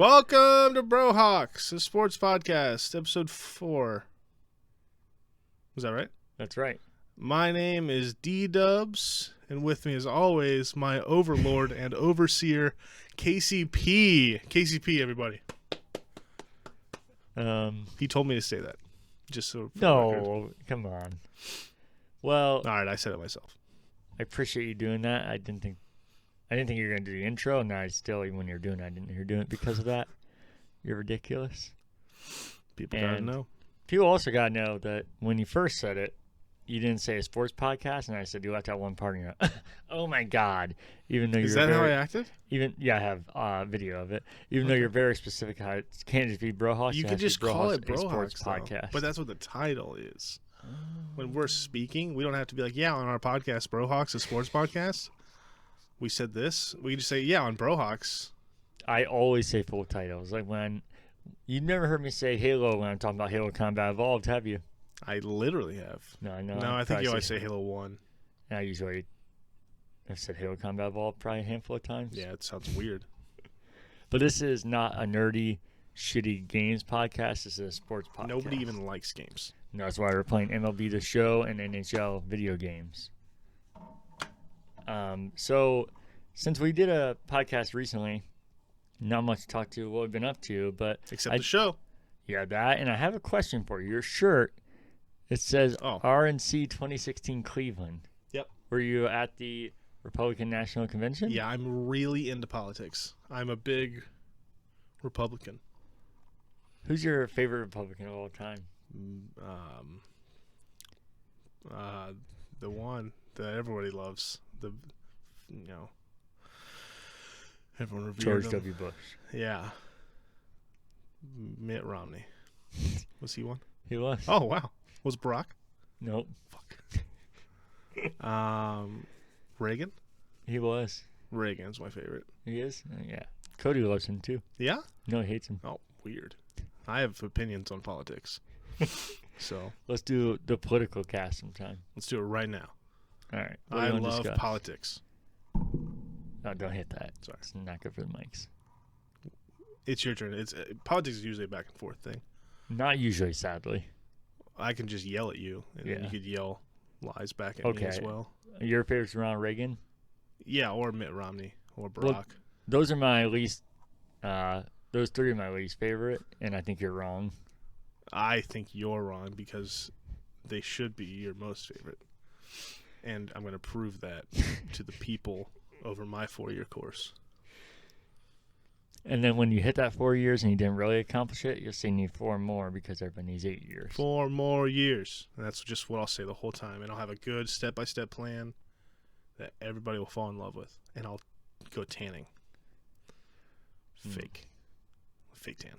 Welcome to BroHawks, a sports podcast, episode 4. Was that right? That's right. My name is D-Dubs, and with me, as always, my overlord and overseer, KCP. KCP, everybody. He told me to say that. Just so. No, come on. Well, all right, I said it myself. I appreciate you doing that. I didn't think you were going to do the intro. Now, even when you're doing it, I didn't hear you doing it because of that. You're ridiculous. People gotta know. People also gotta know that when you first said it, you didn't say a sports podcast, and I said you left out one part. And you're like, oh my god! Even though is that how I acted? I have video of it. Even though you're very specific, how it can't just be BroHawks. You could just call it BroHawks, sports podcast. But that's what the title is. When we're speaking, we don't have to be like, yeah, on our podcast, BroHawks, a sports podcast. We said this. We just say, yeah, on BroHawks. I always say full titles. Like when you've never heard me say Halo when I'm talking about Halo Combat Evolved, have you? I literally have. No, I know. No, I think you always say Halo 1. I've said Halo Combat Evolved probably a handful of times. Yeah, it sounds weird. But this is not a nerdy, shitty games podcast. This is a sports podcast. Nobody even likes games. No, that's why we're playing MLB The Show and NHL video games. So since we did a podcast recently, not much to talk to what we've been up to, but except the show. Yeah, that. And I have a question for you. Your shirt, it says RNC 2016 Cleveland. Yep. Were you at the Republican National Convention? Yeah, I'm really into politics. I'm a big Republican. Who's your favorite Republican of all time? The one that everybody loves. Everyone revered George him. W. Bush. Yeah. Mitt Romney. Was he one? He was. Oh, wow. Was Barack? Nope. Fuck. Reagan? He was. Reagan's my favorite. He is? Yeah. Cody loves him too. Yeah? No, he hates him. Oh, weird. I have opinions on politics. So let's do the political cast sometime. Let's do it right now. All right. I love politics. No, don't hit that. Sorry. It's not good for the mics. It's your turn. Politics is usually a back and forth thing. Not usually, sadly. I can just yell at you, and then you could yell lies back at me as well. Your favorite's Ronald Reagan? Yeah, or Mitt Romney, or Barack. Well, those are my least. Those three are my least favorite, and I think you're wrong. I think you're wrong because they should be your most favorite. And I'm going to prove that to the people over my 4-year course. And then when you hit that 4 years and you didn't really accomplish it, you'll say you need 4 more because everybody needs 8 years. 4 more years. And that's just what I'll say the whole time. And I'll have a good step-by-step plan that everybody will fall in love with. And I'll go tanning. Fake tan.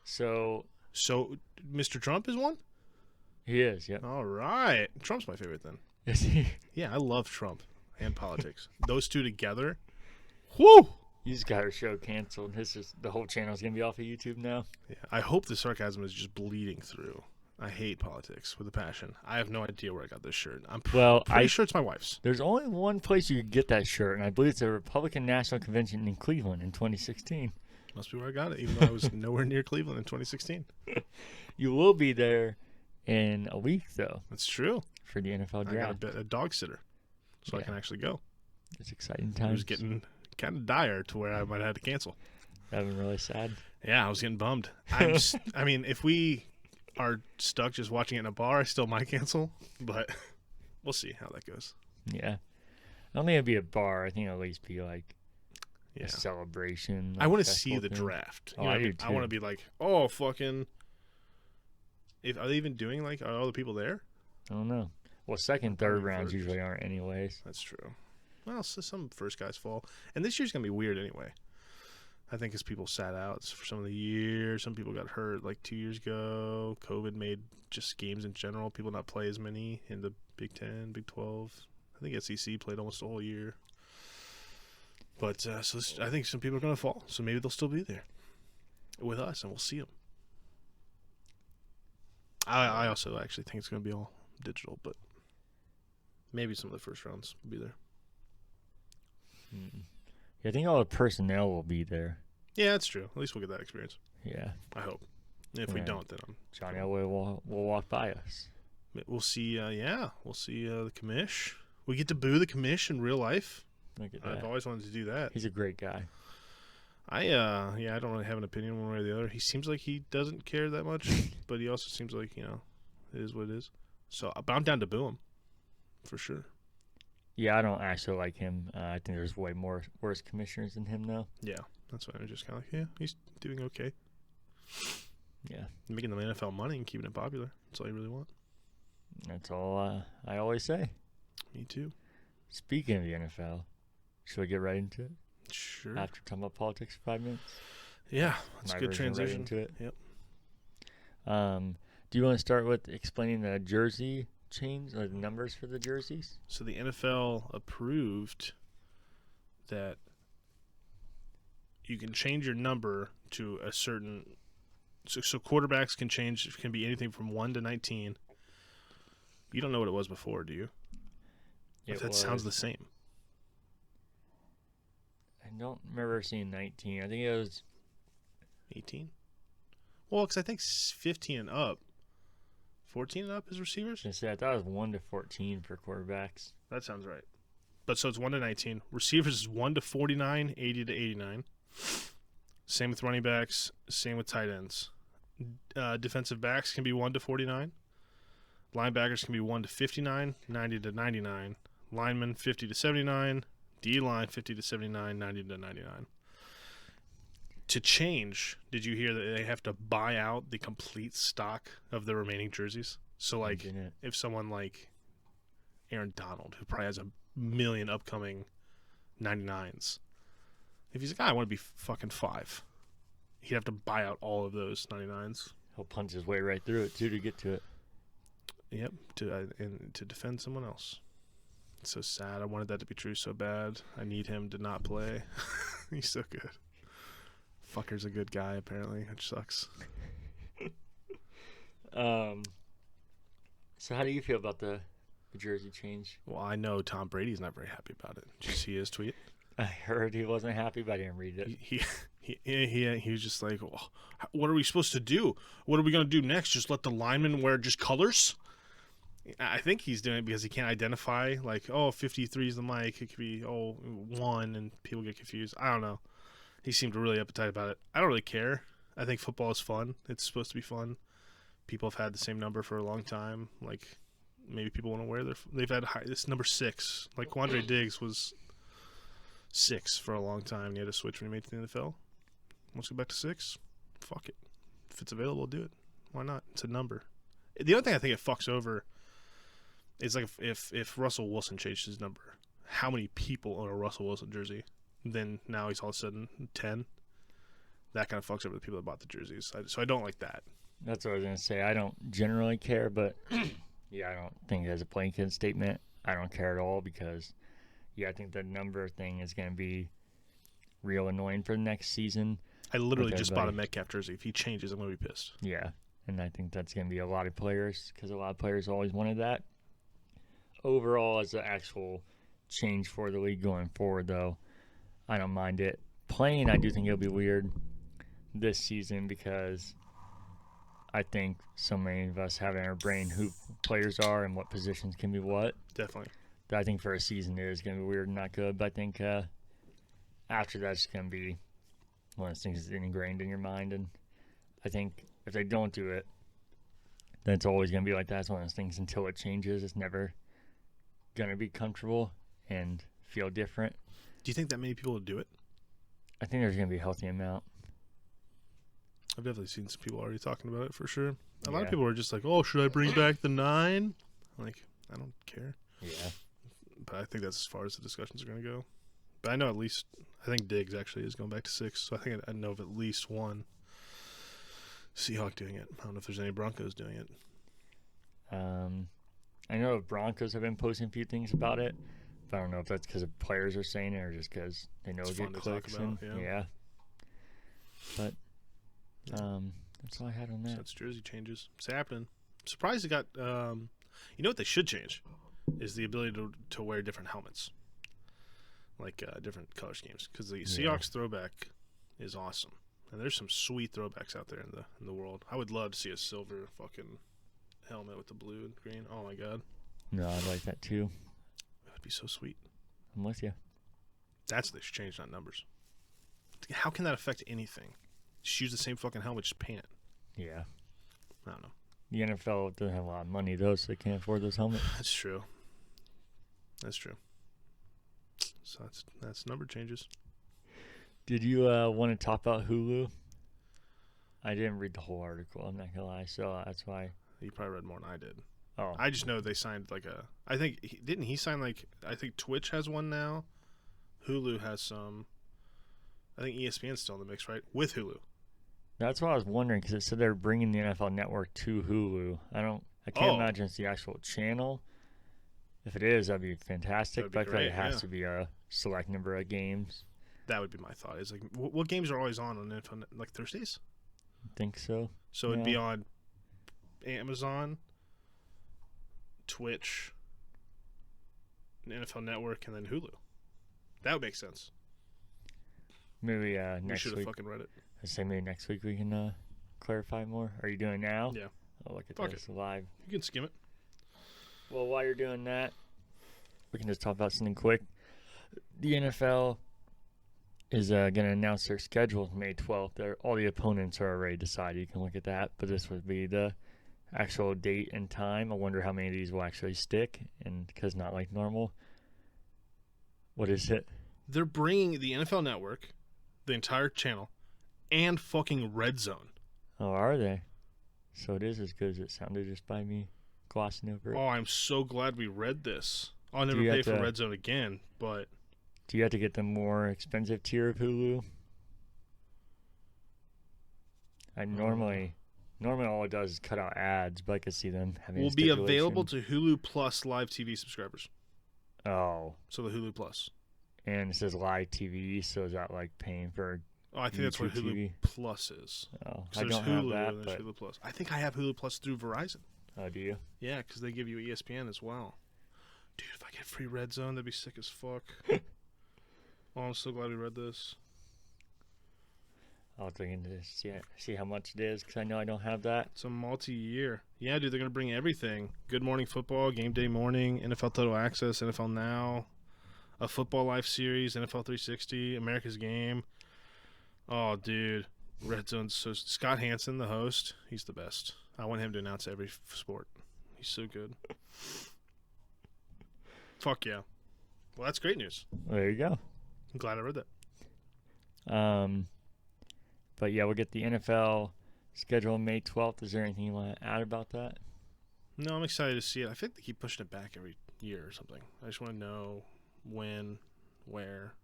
So Mr. Trump is one? He is, yep. All right. Trump's my favorite then. Is he? Yeah, I love Trump and politics. Those two together. Whoo! You just got our show canceled. The whole channel's going to be off of YouTube now. Yeah, I hope the sarcasm is just bleeding through. I hate politics with a passion. I have no idea where I got this shirt. I'm pretty sure it's my wife's. There's only one place you could get that shirt, and I believe it's a Republican National Convention in Cleveland in 2016. Must be where I got it, even though I was nowhere near Cleveland in 2016. You will be there in a week, though. That's true. For the NFL draft. I got a dog sitter, so I can actually go. It's exciting times. It was getting kind of dire to where I might have had to cancel. That was really sad. Yeah, I was getting bummed. I mean, if we are stuck just watching it in a bar, I still might cancel, but we'll see how that goes. Yeah. I don't think it'd be a bar. I think it'll at least be like a celebration. I want to see the draft. I do too. I want to be like, oh, fucking. Are they even doing are all the people there? I don't know. Well, second, third rounds usually aren't anyways. That's true. Well, so some first guys fall. And this year's going to be weird anyway. I think as people sat out for some of the year, some people got hurt 2 years ago. COVID made just games in general. People not play as many in the Big 10, Big 12. I think SEC played almost the whole year. But I think some people are going to fall. So maybe they'll still be there with us, and we'll see them. I also actually think it's going to be all digital, but maybe some of the first rounds will be there. Yeah, I think all the personnel will be there. Yeah, that's true. At least we'll get that experience. Yeah. I hope. If we don't, then Johnny Elway will walk by us. we'll see. We'll see the commish. We get to boo the commish in real life. Look at that. I've always wanted to do that. He's a great guy. I don't really have an opinion one way or the other. He seems like he doesn't care that much, but he also seems like, it is what it is. So, but I'm down to boo him, for sure. Yeah, I don't actually like him. I think there's way worse commissioners than him, though. Yeah, that's why I'm just kind of like, he's doing okay. Yeah. Making the NFL money and keeping it popular. That's all you really want. That's all I always say. Me too. Speaking of the NFL, should we get right into it? Sure. After talking about politics for 5 minutes? Yeah, that's a good version right transition. into it. Yep. Do you want to start with explaining the jersey change, or the numbers for the jerseys? So the NFL approved that you can change your number to a certain. So quarterbacks can be anything from 1 to 19. You don't know what it was before, do you? That sounds the same. I don't remember seeing 19. I think it was 18. Well, because I think 15 and up. 14 and up is receivers? I thought it was 1 to 14 for quarterbacks. That sounds right. But so it's 1 to 19. Receivers is 1 to 49, 80 to 89. Same with running backs. Same with tight ends. Defensive backs can be 1 to 49. Linebackers can be 1 to 59, 90 to 99. Linemen 50 to 79. D-line 50 to 79, 90 to 99. To change, did you hear that they have to buy out the complete stock of the remaining jerseys? So, like, if someone like Aaron Donald, who probably has a million upcoming 99s, if he's like, I want to be fucking 5, he'd have to buy out all of those 99s. He'll punch his way right through it, too, to get to it. Yep, to defend someone else. It's so sad. I wanted that to be true so bad. I need him to not play. He's so good. Fucker's a good guy, apparently, which sucks. So how do you feel about the jersey change? Well, I know Tom Brady's not very happy about it. Did you see his tweet? I heard he wasn't happy, but I didn't read it. He was just like, well, what are we supposed to do? What are we going to do next? Just let the linemen wear just colors? I think he's doing it because he can't identify, like, 53 is the mic. It could be, 1, and people get confused. I don't know. He seemed really uptight about it. I don't really care. I think football is fun. It's supposed to be fun. People have had the same number for a long time. Like, maybe people want to wear they've had this number 6. Like, Quandre Diggs was 6 for a long time. He had to switch when he made it to the NFL. Let's go back to 6. Fuck it. If it's available, do it. Why not? It's a number. The other thing I think it fucks over is, like, if Russell Wilson changed his number, how many people own a Russell Wilson jersey? Then now he's all of a sudden 10. That kind of fucks over the people that bought the jerseys. So I don't like that. That's what I was going to say. I don't generally care, but yeah, I don't think as a blanket statement, I don't care at all because, I think the number thing is going to be real annoying for the next season. I literally just bought a Metcalf jersey. If he changes, I'm going to be pissed. Yeah, and I think that's going to be a lot of players because a lot of players always wanted that. Overall, as an actual change for the league going forward, though, I don't mind it. Playing, I do think it'll be weird this season because I think so many of us have in our brain who players are and what positions can be what. Definitely. I think for a season it is going to be weird and not good, but I think after that's going to be one of those things that's ingrained in your mind, and I think if they don't do it, then it's always going to be like that. It's one of those things until it changes. It's never going to be comfortable and feel different. Do you think that many people would do it? I think there's going to be a healthy amount. I've definitely seen some people already talking about it for sure. A lot of people are just like, should I bring back the 9? Like, I don't care. Yeah. But I think that's as far as the discussions are going to go. But I know I think Diggs actually is going back to 6. So I think I know of at least one Seahawk doing it. I don't know if there's any Broncos doing it. I know Broncos have been posting a few things about it. But I don't know if that's because players are saying it or just because they know it's it get clicks. Yeah. But that's all I had on that. So that's jersey changes. It's happening. I'm surprised it got. You know what they should change is the ability to wear different helmets, like different color schemes. Because the Seahawks throwback is awesome. And there's some sweet throwbacks out there in the world. I would love to see a silver fucking helmet with the blue and green. Oh my god. No, I'd like that too. That would be so sweet. I'm with you. That's what they should change, not numbers. How can that affect anything? Just use the same fucking helmet, just paint it. Yeah. I don't know. The NFL doesn't have a lot of money, though, so they can't afford those helmets. That's true. That's true. So that's number changes. Did you want to talk about Hulu? I didn't read the whole article, I'm not going to lie, so that's why. You probably read more than I did. Oh. I just know they signed like a... I think... Didn't he sign like... I think Twitch has one now. Hulu has some. I think ESPN's still in the mix, right? With Hulu. That's what I was wondering, because it said they're bringing the NFL Network to Hulu. I can't imagine it's the actual channel. If it is, that'd be fantastic. That'd be but I feel like it great, has yeah. to be a select number of games. That would be my thought. Is like, what games are always on NFL? Like Thursdays? I think so. So it'd be on Amazon, Twitch, NFL Network, and then Hulu. That would make sense. Maybe We next should have week. fucking read it. I say maybe next week we can clarify more. Are you doing it now? Yeah. Oh, look at Fuck this live. You can skim it. Well, while you're doing that, we can just talk about something quick. The NFL is going to announce their schedule May 12th. All the opponents are already decided. You can look at that, but this would be the actual date and time. I wonder how many of these will actually stick, and because not like normal. What is it? They're bringing the NFL Network, the entire channel, and fucking Red Zone. Oh, are they? So it is as good as it sounded just by me glossing over it. Oh, I'm so glad we read this. I'll never you pay have for to- Red Zone again, but Do you have to get the more expensive tier of Hulu? Normally all it does is cut out ads, but I could see them having. will be available to Hulu Plus live TV subscribers. Oh, So the Hulu Plus. and it says live TV, so is that like paying for? Oh, I think that's what YouTube Hulu TV? Plus is. Oh, So I there's don't Hulu have and that, there's but Hulu Plus. I think I have Hulu Plus through Verizon. oh, do you? Yeah, because they give you ESPN as well. Dude, if I get free Red Zone, that'd be sick as fuck. Oh, I'm so glad we read this. I'll dig into this. See how much it is, because I know I don't have that. It's a multi-year. Yeah, dude, they're going to bring everything. Good Morning Football, Game Day Morning, NFL Total Access, NFL Now, a Football Life Series, NFL 360, America's Game. Oh, dude. Red Zone's so... Scott Hansen, the host, he's the best. I want him to announce every sport. He's so good. Fuck yeah. Well, that's great news. There you go. I'm glad I read that. But yeah, we'll get the NFL schedule on May 12th. Is there anything you want to add about that? No, I'm excited to see it. I think they keep pushing it back every year or something. I just want to know when, where,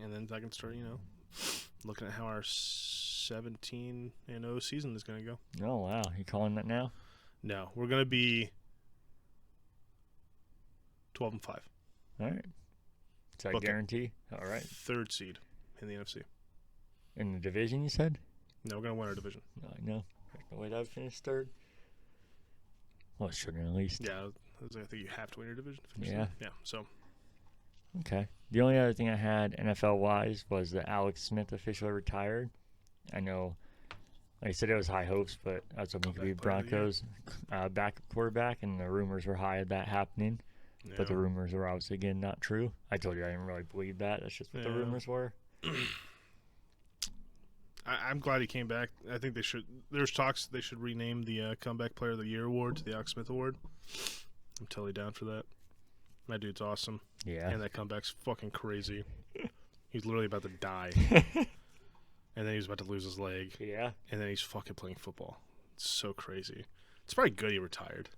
and then I can start, looking at how our 17-0 season is going to go. Oh, wow. You calling that now? No, we're going to be 12-5. All right. Is that Book it. guarantee? All right. Third seed in the NFC. In the division, you said? No, we're going to win our division. No, I know. There's no way that would finish third. Well, it shouldn't at least. Yeah, I think you have to win your division. to finish Yeah. third. Yeah, so Okay. The only other thing I had NFL-wise was that Alex Smith officially retired. I know, like I said, it was high hopes, but I was hoping he could be Comeback player of the year. Broncos backup quarterback, and the rumors were high of that happening. But the yeah. rumors were obviously, again, not true. I told you I didn't really believe that. That's just what the Yeah. rumors were. I'm glad he came back. I think they should. There's talks they should rename the Comeback Player of the Year award to the Alex Smith Award. I'm totally down for that. That dude's awesome. Yeah. And that comeback's fucking crazy. He's literally about to die. And then he's about to lose his leg. Yeah. And then he's fucking playing football. It's so crazy. It's probably good he retired.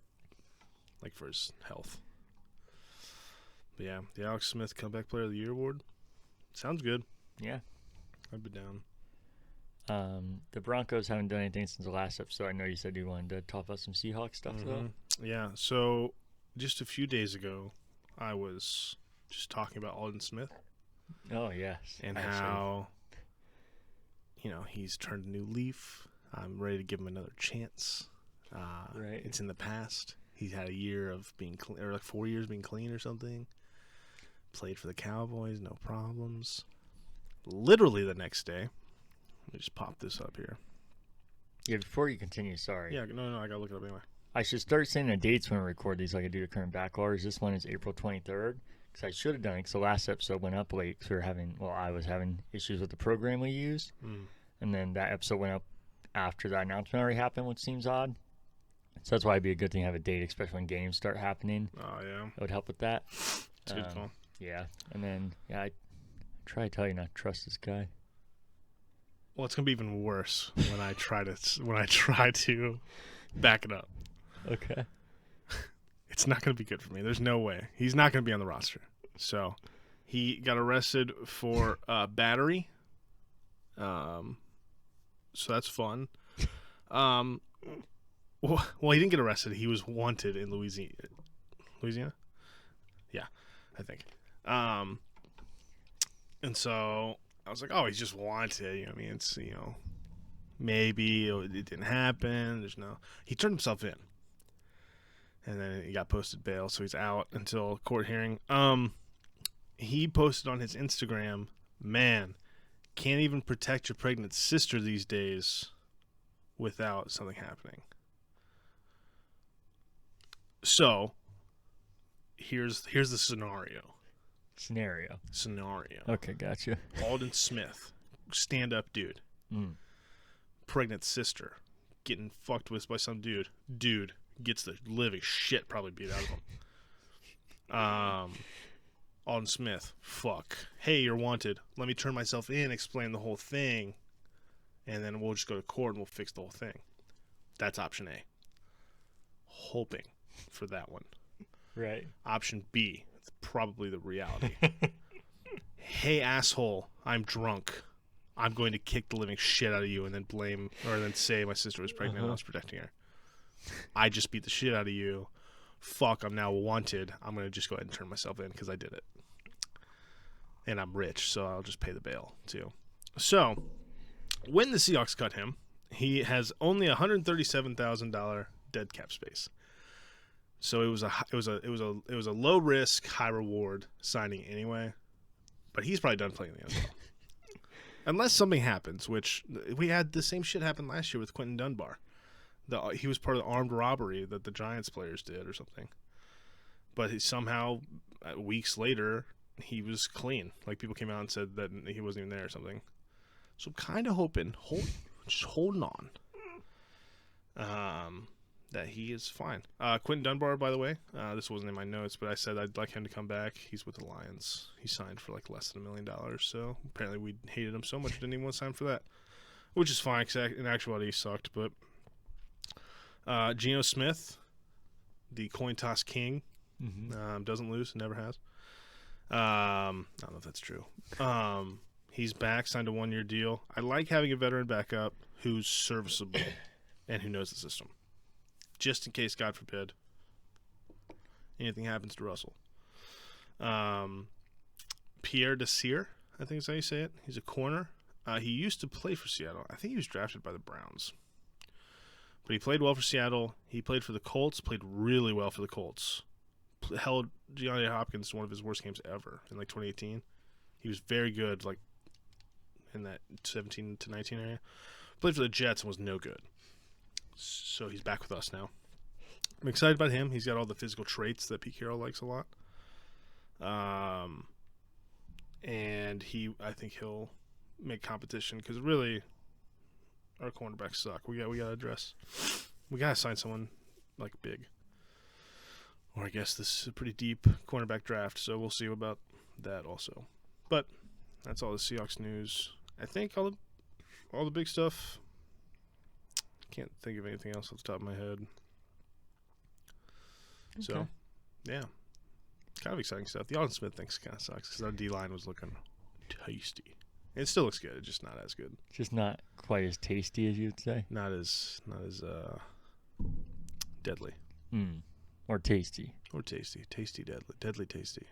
Like, for his health. But yeah, the Alex Smith Comeback Player of the Year award. Sounds good. Yeah. I'd be down. The Broncos haven't done anything since the last episode. I know you said you wanted to talk about some Seahawks stuff, though. Yeah, so just a few days ago, I was just talking about Alden Smith Oh, yes. and actually. how, he's turned a new leaf. I'm ready to give him another chance. Right. It's in the past. He's had a year of being clean, or like 4 years being clean or something. Played for the Cowboys, no problems. literally the next day. Let me just pop this up here. Yeah, before you continue, sorry. Yeah, no, I gotta look it up anyway. I should start saying the dates when we record these like I do the current backlogs. This one is April 23rd. Because I should have done it because the last episode went up late because I was having issues with the program we used. And then that episode went up after that announcement already happened, which seems odd. So that's why it'd be a good thing to have a date, especially when games start happening. Oh, yeah. It would help with that. It's a good call. Yeah. And then, I try to tell you not to trust this guy. Well, it's gonna be even worse when I try to back it up. Okay. It's not gonna be good for me. There's no way. He's not gonna be on the roster. So he got arrested for battery. So that's fun. Well, he didn't get arrested. He was wanted in Louisiana. Louisiana? Yeah, I think. And so I was like, oh, he's just wanted. You know what I mean? It's, maybe it didn't happen. He turned himself in. And then he got posted bail, so he's out until court hearing. He posted on his Instagram, man, can't even protect your pregnant sister these days without something happening. So, here's the scenario. Scenario. Okay, gotcha. Alden Smith, stand-up dude. Pregnant sister, getting fucked with by some dude. Dude gets the living shit probably beat out of him. Alden Smith, fuck. Hey, you're wanted. Let me turn myself in, explain the whole thing, and then we'll just go to court and we'll fix the whole thing. That's option A. Hoping for that one. Right. Option B, it's probably the reality. Hey, asshole, I'm drunk. I'm going to kick the living shit out of you and then say my sister was pregnant and I was protecting her. I just beat the shit out of you. Fuck, I'm now wanted. I'm going to just go ahead and turn myself in because I did it. And I'm rich, so I'll just pay the bail too. So, when the Seahawks cut him, he has only $137,000 dead cap space. So it was a low risk, high reward signing anyway. But he's probably done playing in the NFL. Unless something happens, which we had the same shit happen last year with Quentin Dunbar. He was part of the armed robbery that the Giants players did or something. But somehow, weeks later, he was clean. Like, people came out and said that he wasn't even there or something. So I'm kind of hoping, just holding on, that he is fine. Quentin Dunbar, by the way, this wasn't in my notes, but I said I'd like him to come back. He's with the Lions. He signed for like less than $1 million, so apparently we hated him so much didn't even want to sign for that, which is fine because in actuality he sucked. But Geno Smith, the coin toss king, doesn't lose, never has. I don't know if that's true. He's back, signed a 1-year deal. I like having a veteran backup who's serviceable and who knows the system. Just in case, God forbid, anything happens to Russell. Pierre Desir, I think is how you say it. He's a corner. He used to play for Seattle. I think he was drafted by the Browns. But he played well for Seattle. He played for the Colts, played really well for the Colts. Held DeAndre Hopkins to one of his worst games ever in like 2018. He was very good, like in that 17 to 19 area. Played for the Jets and was no good. So he's back with us now. I'm excited about him. He's got all the physical traits that Pete Carroll likes a lot. And I think he'll make competition because really our cornerbacks suck. We got to address. We got to sign someone like big. Or I guess this is a pretty deep cornerback draft, so we'll see about that also. But that's all the Seahawks news. I think all the big stuff. Can't think of anything else off the top of my head. Okay. So, yeah. Kind of exciting stuff. The Alden Smith thing kind of sucks because our D-line was looking tasty. It still looks good. It's just not as good. Just not quite as tasty as you'd say? Not as deadly. Or tasty. Or tasty. Tasty, deadly. Deadly tasty.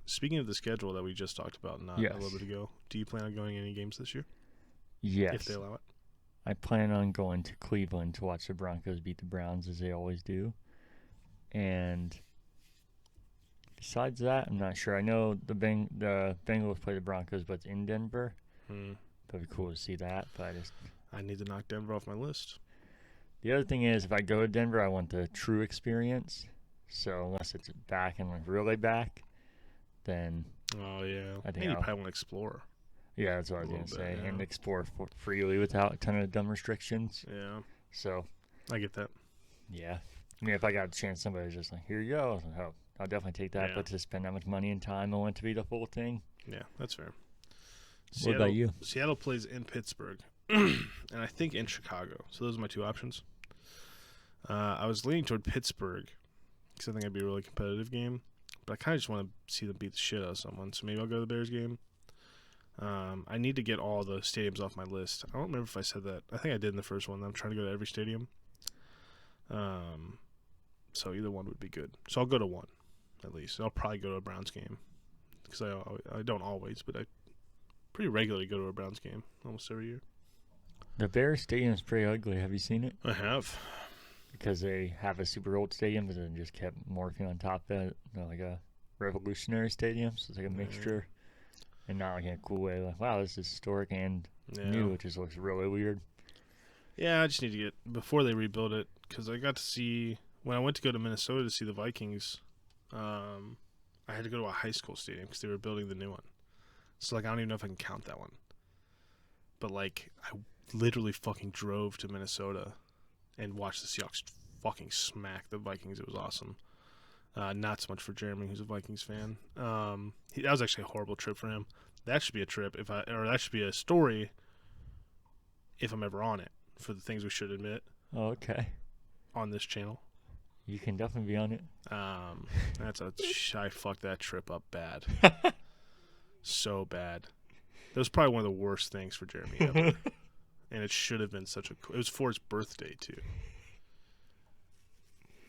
Speaking of the schedule that we just talked about a little bit ago, do you plan on going any games this year? Yes. If they allow it? I plan on going to Cleveland to watch the Broncos beat the Browns as they always do. And Besides that, I'm not sure. I know the Bengals play the Broncos, but it's in Denver. That'd be cool to see that. But I need to knock Denver off my list. The other thing is, if I go to Denver, I want the true experience. So unless it's back and like really back, then Oh yeah, I think you probably want to explore. Yeah, that's what I was gonna say, yeah. and explore freely without a ton of dumb restrictions. Yeah. So I get that. Yeah, I mean, if I got a chance, somebody's just like, "Here you go," I was like, "Oh, I'll definitely take that." Yeah. But to spend that much money and time, I want it to be the full thing. Yeah, that's fair. What about you? Seattle plays in Pittsburgh, and I think in Chicago. So those are my two options. I was leaning toward Pittsburgh because I think it'd be a really competitive game, but I kind of just want to see them beat the shit out of someone. So maybe I'll go to the Bears game. I need to get all the stadiums off my list. I don't remember if I said that. I think I did in the first one. I'm trying to go to every stadium. So either one would be good. So I'll go to one, at least. I'll probably go to a Browns game because I don't always, but I pretty regularly go to a Browns game almost every year. The Bears stadium's pretty ugly. Have you seen it? I have. Because they have a super old stadium, but then just kept morphing on top of it, like a revolutionary stadium. So it's like a mixture, and not like in a cool way. Like, wow, this is historic and new. It just looks really weird. Yeah, I just need to get before they rebuild it because I got to see when I went to go to Minnesota to see the Vikings. I had to go to a high school stadium because they were building the new one. So like I don't even know if I can count that one. But like I literally fucking drove to Minnesota and watched the Seahawks fucking smack the Vikings. It was awesome. Not so much for Jeremy, who's a Vikings fan. That was actually a horrible trip for him. That should be a trip or that should be a story if I'm ever on it for the things we should admit. Oh, okay. On this channel. You can definitely be on it. I fucked that trip up bad. So bad. That was probably one of the worst things for Jeremy ever. And it should have been it was for his birthday too.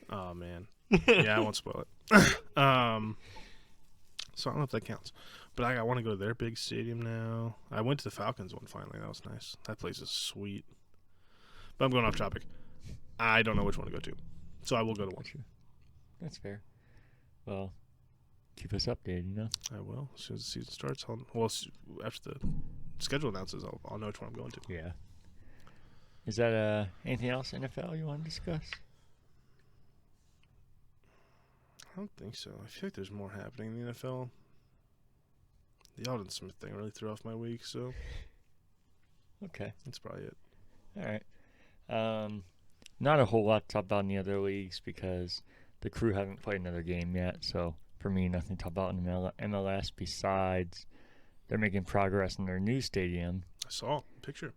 Oh man. Yeah, I won't spoil it. So I don't know if that counts. But I want to go to their big stadium now. I went to the Falcons one finally. That was nice. That place is sweet. But I'm going off topic. I don't know which one to go to. So I will go to one. That's fair. Well, keep us updated, I will. As soon as the season starts, after the schedule announces, I'll know which one I'm going to. Yeah. Is that anything else NFL you want to discuss? I don't think so. I feel like there's more happening in the NFL. The Alden Smith thing really threw off my week, so okay, that's probably it. All right. Not a whole lot to talk about in the other leagues because the Crew haven't played another game yet. So for me, nothing to talk about in MLS besides they're making progress in their new stadium. I saw a picture.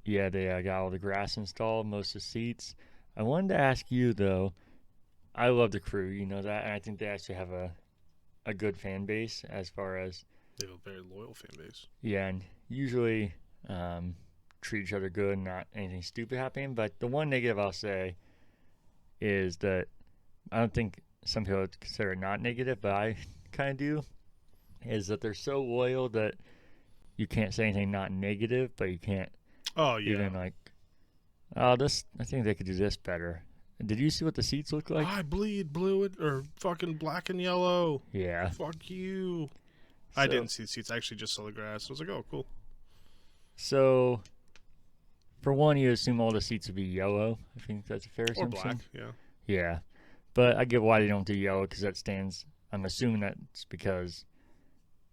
Yeah, they got all the grass installed, most of the seats. I wanted to ask you though. I love the Crew, you know that, and I think they actually have a good fan base as far as they have a very loyal fan base. Yeah, and usually treat each other good and not anything stupid happening. But the one negative I'll say is that I don't think some people would consider it not negative, but I kind of do, is that they're so loyal that you can't say anything not negative, but you can't even like, I think they could do this better. Did you see what the seats look like? I bleed blue or fucking black and yellow. Yeah. Fuck you. I didn't see the seats. I actually just saw the grass. I was like, oh, cool. So, for one, you assume all the seats would be yellow. I think that's a fair assumption. Or black, yeah. Yeah. But I get why they don't do yellow because that stands. I'm assuming that's because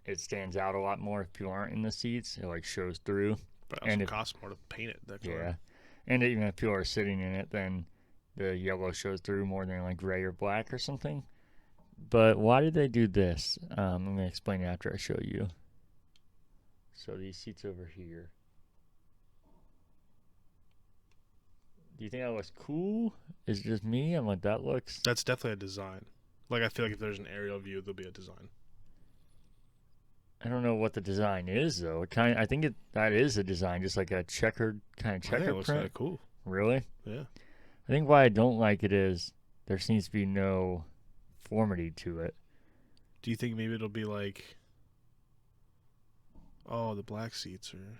it stands out a lot more if people aren't in the seats. It like shows through. But it also costs more to paint it that color. Yeah. And even if people are sitting in it, then the yellow shows through more than like gray or black or something. But why did they do this? I'm going to explain it after I show you. So these seats over here. Do you think that looks cool? Is it just me? I'm like, that looks... That's definitely a design. Like, I feel like if there's an aerial view, there'll be a design. I don't know what the design is, though. I think that is a design, just like a checkered kind of checker print. It looks kind of cool. Really? Yeah. I think why I don't like it is there seems to be no formity to it. Do you think maybe it'll be like, oh, the black seats are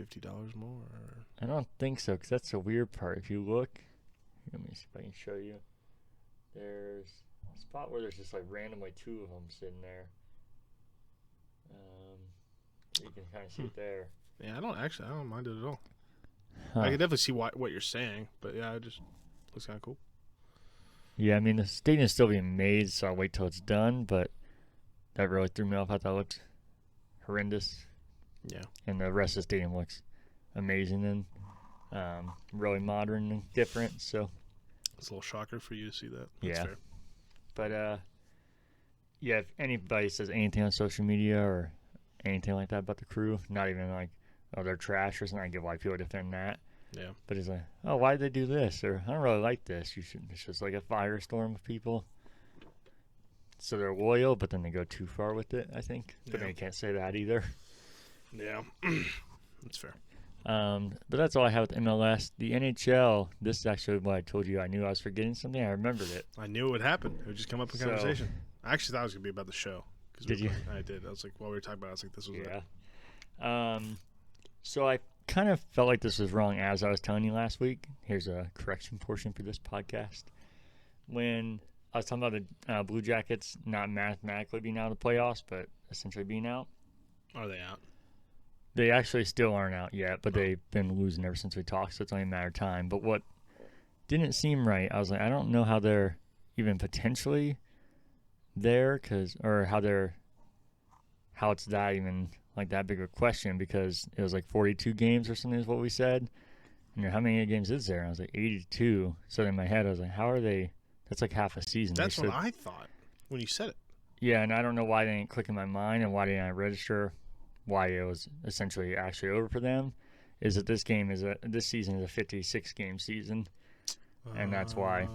$50 more? Or... I don't think so, because that's the weird part. If you look, let me see if I can show you. There's a spot where there's just like randomly two of them sitting there. You can kind of see it there. Yeah, I don't mind it at all. Huh. I can definitely see what you're saying, but yeah, it just looks kind of cool. Yeah, I mean, the stadium's still being made, so I'll wait till it's done, but that really threw me off. I thought it looked horrendous. Yeah. And the rest of the stadium looks amazing and really modern and different, so. It's a little shocker for you to see that. That's fair. But, yeah, if anybody says anything on social media or anything like that about the crew, not even like, oh, they're trash or something, I get why people defend that. Yeah. But it's like, oh, why did they do this? Or, I don't really like this. It's just like a firestorm of people. So they're loyal, but then they go too far with it, I think. But then you can't say that either. Yeah. That's fair. But that's all I have with MLS. The NHL, this is actually what I told you. I knew I was forgetting something. I remembered it. I knew it would happen. It would just come up in conversation. I actually thought it was going to be about the show. Did you? I did. I was like, while we were talking about it, I was like, this was it. Yeah. So I kind of felt like this was wrong as I was telling you last week. Here's a correction portion for this podcast. When I was talking about the Blue Jackets not mathematically being out of the playoffs, but essentially being out. Are they out? They actually still aren't out yet, but they've been losing ever since we talked, so it's only a matter of time. But what didn't seem right, I was like, I don't know how they're even potentially there, or how it's that even like that big of a question, because it was like 42 games or something is what we said. And how many games is there? And I was like 82. So in my head, I was like, how are they? That's like half a season. That's what I thought when you said it. Yeah, and I don't know why they didn't click in my mind and why they didn't register why it was essentially actually over for them. Is that this season is a 56 game season, and that's why.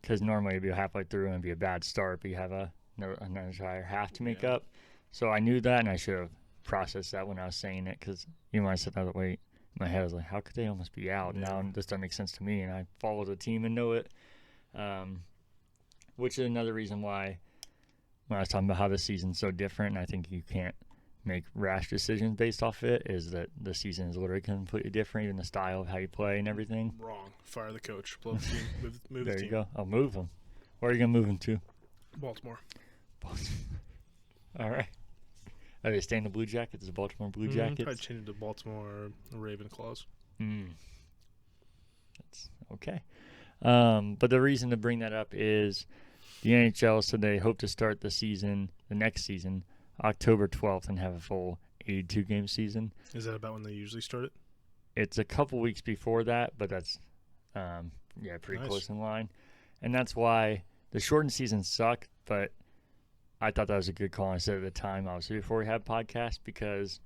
Because normally it'd be halfway through and it'd be a bad start, but you have another entire half to make up. So I knew that, and I should have processed that when I was saying it, because even when I said that, wait, in my head I was like, how could they almost be out? Yeah. Now this doesn't make sense to me, and I follow the team and know it. Which is another reason why when I was talking about how this season's so different, and I think you can't make rash decisions based off it, is that the season is literally completely different, even the style of how you play and everything. Wrong. Fire the coach. Blow the team. Move there the team. You go. I'll move them. Where are you going to move them to? Baltimore. All right. Are they staying the Blue Jackets? The Baltimore Blue Jackets? I'd change it to Baltimore Ravenclaws. That's okay. But the reason to bring that up is the NHL said they hope to start the next season, October 12th, and have a full 82-game season. Is that about when they usually start it? It's a couple weeks before that, but that's pretty close in line. And that's why the shortened seasons suck, but I thought that was a good call. I said at the time, obviously, before we had podcast, because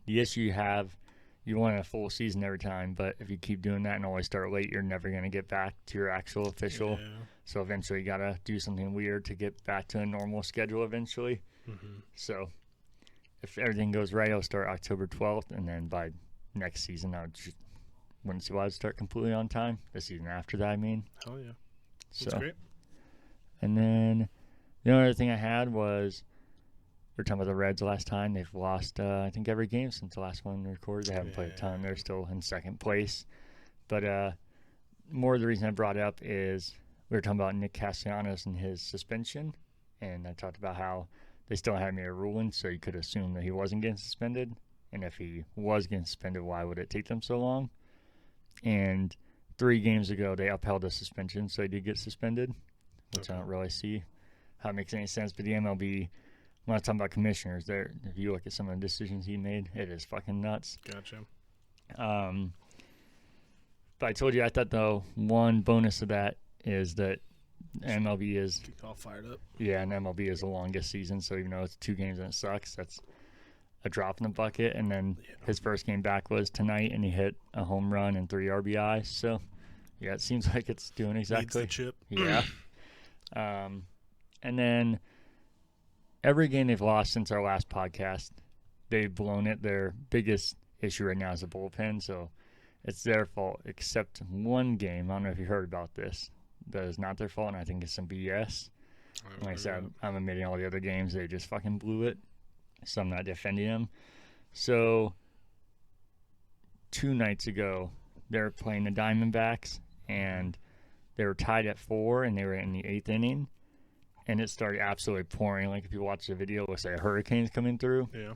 the issue you have, you want a full season every time, but if you keep doing that and always start late, you're never going to get back to your actual official. Yeah. So eventually you got to do something weird to get back to a normal schedule eventually. Mm-hmm. So if everything goes right, I'll start October 12th, and then by next season, wouldn't see why I'd start completely on time. The season after that, I mean. Hell yeah. That's great. And then the only other thing I had was, we were talking about the Reds last time. They've lost, I think, every game since the last one recorded. They haven't played a ton. They're still in second place. But more of the reason I brought it up is we were talking about Nick Castellanos and his suspension. And I talked about how they still hadn't made a ruling, so you could assume that he wasn't getting suspended. And if he was getting suspended, why would it take them so long? And 3 games ago, they upheld the suspension, so he did get suspended, which I don't really see how it makes any sense. But the MLB, when I was talking about commissioners, if you look at some of the decisions he made, it is fucking nuts. Gotcha. But I told you, I thought, though, one bonus of that is that MLB is all fired up. Yeah, and MLB is the longest season, so even though it's 2 games and it sucks, that's a drop in the bucket. And then his first game back was tonight, and he hit a home run and 3 RBIs. So, yeah, it seems like it's doing exactly. Needs the chip. Yeah. And then every game they've lost since our last podcast, they've blown it. Their biggest issue right now is the bullpen, so it's their fault, except one game. I don't know if you heard about this. That is not their fault, and I think it's some BS. Like I said, I'm admitting all the other games, they just fucking blew it. So I'm not defending them. So 2 nights ago, they're playing the Diamondbacks, and They were tied at 4, and they were in the 8th inning, and it started absolutely pouring. Like, if you watch the video, it looks like a hurricane's coming through. Yeah.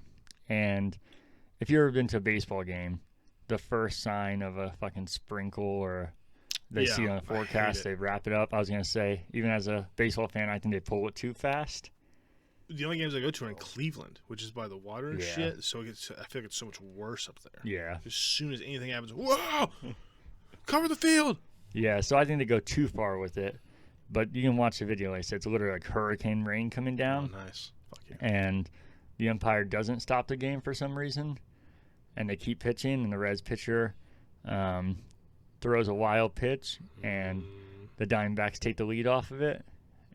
And if you've ever been to a baseball game, the first sign of a fucking sprinkle or they see it on the forecast, they wrap it up. I was going to say, even as a baseball fan, I think they pull it too fast. The only games I go to are in Cleveland, which is by the water and shit. So I feel like it's so much worse up there. Yeah. As soon as anything happens, whoa! Cover the field! Yeah, so I think they go too far with it. But you can watch the video. Like I said, it's literally like hurricane rain coming down. Oh, nice. Fuck yeah. And the umpire doesn't stop the game for some reason. And they keep pitching, and the Reds pitcher throws a wild pitch, and the Diamondbacks take the lead off of it.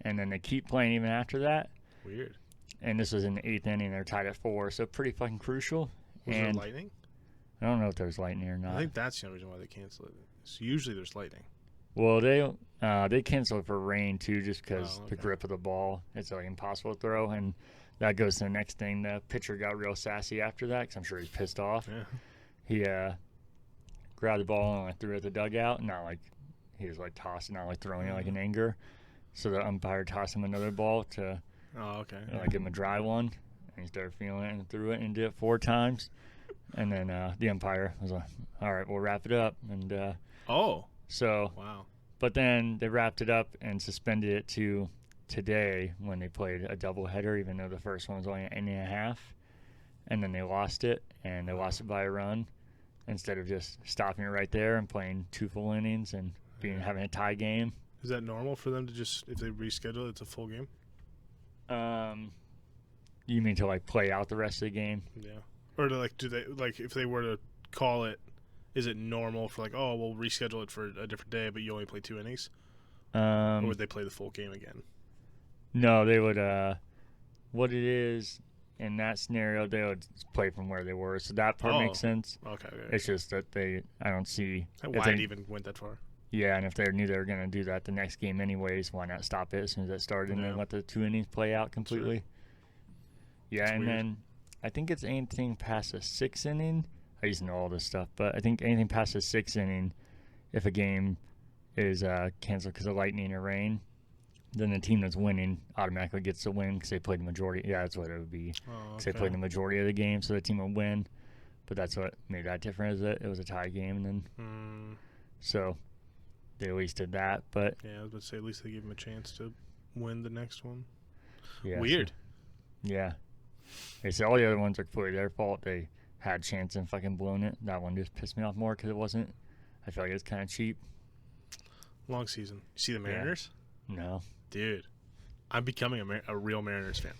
And then they keep playing even after that. Weird. And this was in the 8th inning. They're tied at 4, so pretty fucking crucial. Was there lightning? I don't know if there's lightning or not. I think that's the only reason why they cancel it. So usually there's lightning. Well, they canceled for rain too, just because the grip of the ball. It's like impossible to throw, and that goes to the next thing. The pitcher got real sassy after that, because I'm sure he's pissed off. Yeah. He grabbed the ball and like threw it at the dugout. Not like he was like tossing, not like throwing it like in anger. So the umpire tossed him another ball to give him a dry one, and he started feeling it and threw it and did it 4 times. And then the umpire was like, "All right, we'll wrap it up." And so wow. But then they wrapped it up and suspended it to today when they played a doubleheader, even though the first one was only an inning and a half. And then they lost it, and they lost it by a run instead of just stopping it right there and playing 2 full innings and having a tie game. Is that normal for them to just, if they reschedule it, it's a full game? You mean to like play out the rest of the game? Yeah. Or do they if they were to call it, is it normal for like, oh, we'll reschedule it for a different day, but you only play 2 innings? Or would they play the full game again? No, they would. What it is in that scenario, they would play from where they were. So that part makes sense. Okay. It's just that I don't see why it even went that far. Yeah, and if they knew they were going to do that the next game anyways, why not stop it as soon as it started and then let the 2 innings play out completely? Sure. Yeah, That's and weird. then I think it's anything past a 6th inning. I used to know all this stuff, but I think anything past a 6th inning, if a game is canceled because of lightning or rain, then the team that's winning automatically gets to win because they played the majority. Yeah, that's what it would be. Because they played the majority of the game, so the team would win. But that's what made that different, is that it was a tie game. And then so they at least did that. But yeah, I was about to say, at least they gave them a chance to win the next one. Yeah, weird. So, yeah. They said all the other ones are completely their fault. They had chance and fucking blown it. That one just pissed me off more because it wasn't. I feel like it was kind of cheap. Long season. You see the Mariners? Yeah. No. Dude, I'm becoming a real Mariners fan.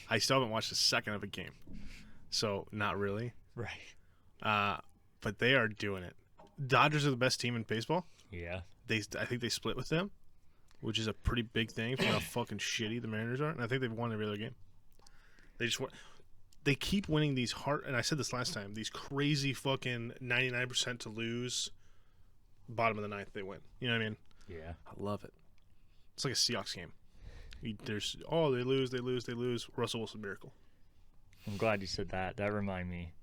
I still haven't watched a second of a game, so not really. Right. But they are doing it. Dodgers are the best team in baseball. Yeah. I think they split with them, which is a pretty big thing for how fucking shitty the Mariners are. And I think they've won every other game. They keep winning these hard, and I said this last time, these crazy fucking 99% to lose. Bottom of the 9th, they win. You know what I mean? Yeah. I love it. It's like a Seahawks game. They lose. Russell Wilson miracle. I'm glad you said that. That reminded me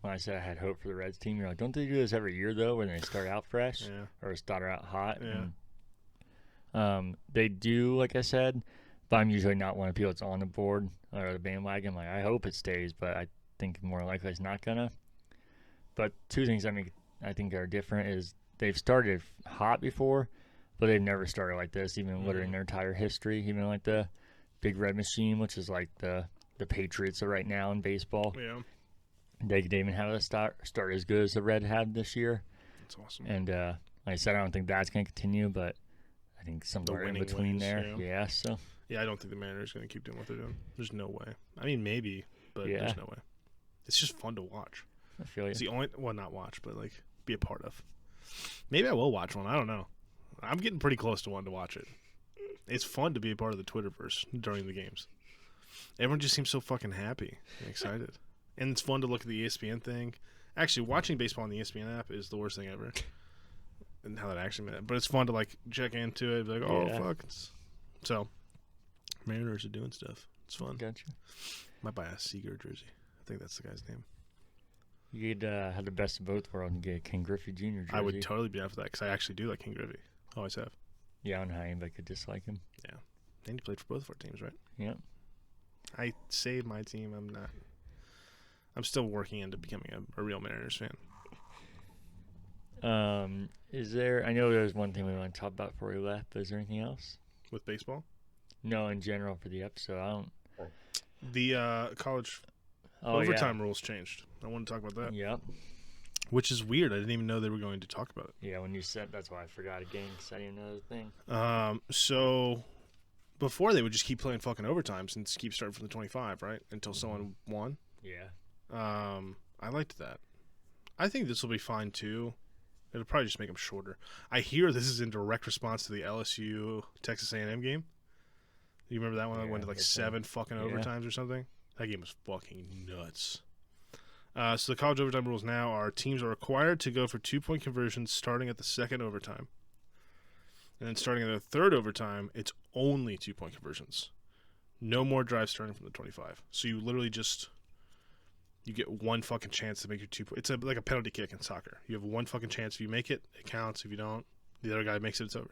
when I said I had hope for the Reds team. You're like, don't they do this every year though, when they start out fresh or start out hot? Yeah. And, they do, like I said, but I'm usually not one of the people that's on the board or the bandwagon. Like, I hope it stays, but I think more likely it's not gonna. But 2 things I think are different is they've started hot before, but they've never started like this, even literally in their entire history. Even like the Big Red Machine, which is like the Patriots are right now in baseball. Yeah. They could even have a start as good as the Red had this year. That's awesome. And like I said, I don't think that's going to continue, but I think somewhere in between ways, there. Yeah, so. Yeah, I don't think the Mariners are going to keep doing what they're doing. There's no way. I mean, maybe, but there's no way. It's just fun to watch. I feel you. It's the only, well, not watch, but like be a part of. Maybe I will watch one. I don't know. I'm getting pretty close to one to watch it. It's fun to be a part of the Twitterverse during the games. Everyone just seems so fucking happy and excited. And it's fun to look at the ESPN thing. Actually, watching baseball on the ESPN app is the worst thing ever. And how that actually meant. But it's fun to like check into it. Be like, oh, fuck. So, Mariners are doing stuff. It's fun. Gotcha. Might buy a Seager jersey. I think that's the guy's name. You'd have the best of both worlds and get a King Griffey Jr. jersey. I would totally be after that because I actually do like King Griffey. Always have. Yeah, I don't know how anybody could dislike him. And he played for both of our teams, right? Yeah. I saved my team. I'm still working into becoming a real Mariners fan. Is there? I know there's one thing we want to talk about before we left, but is there anything else? With baseball? No, in general for the episode, I don't. The college overtime rules changed. I want to talk about that. Yep. Which is weird. I didn't even know they were going to talk about it. Yeah, when you said that's why I forgot again because I didn't know the thing. So before they would just keep playing fucking overtimes and just keep starting from the 25, right? Until someone won. Yeah. I liked that. I think this will be fine too. It'll probably just make them shorter. I hear this is in direct response to the LSU Texas A&M game. You remember that one? That went to like 7 fucking overtimes or something. That game was fucking nuts. So the college overtime rules now are teams are required to go for 2-point conversions starting at the second overtime. And then starting at the third overtime, it's only 2-point conversions. No more drives starting from the 25. So you literally just... You get one fucking chance to make your 2 points. It's like a penalty kick in soccer. You have one fucking chance. If you make it, it counts. If you don't, the other guy makes it, it's over.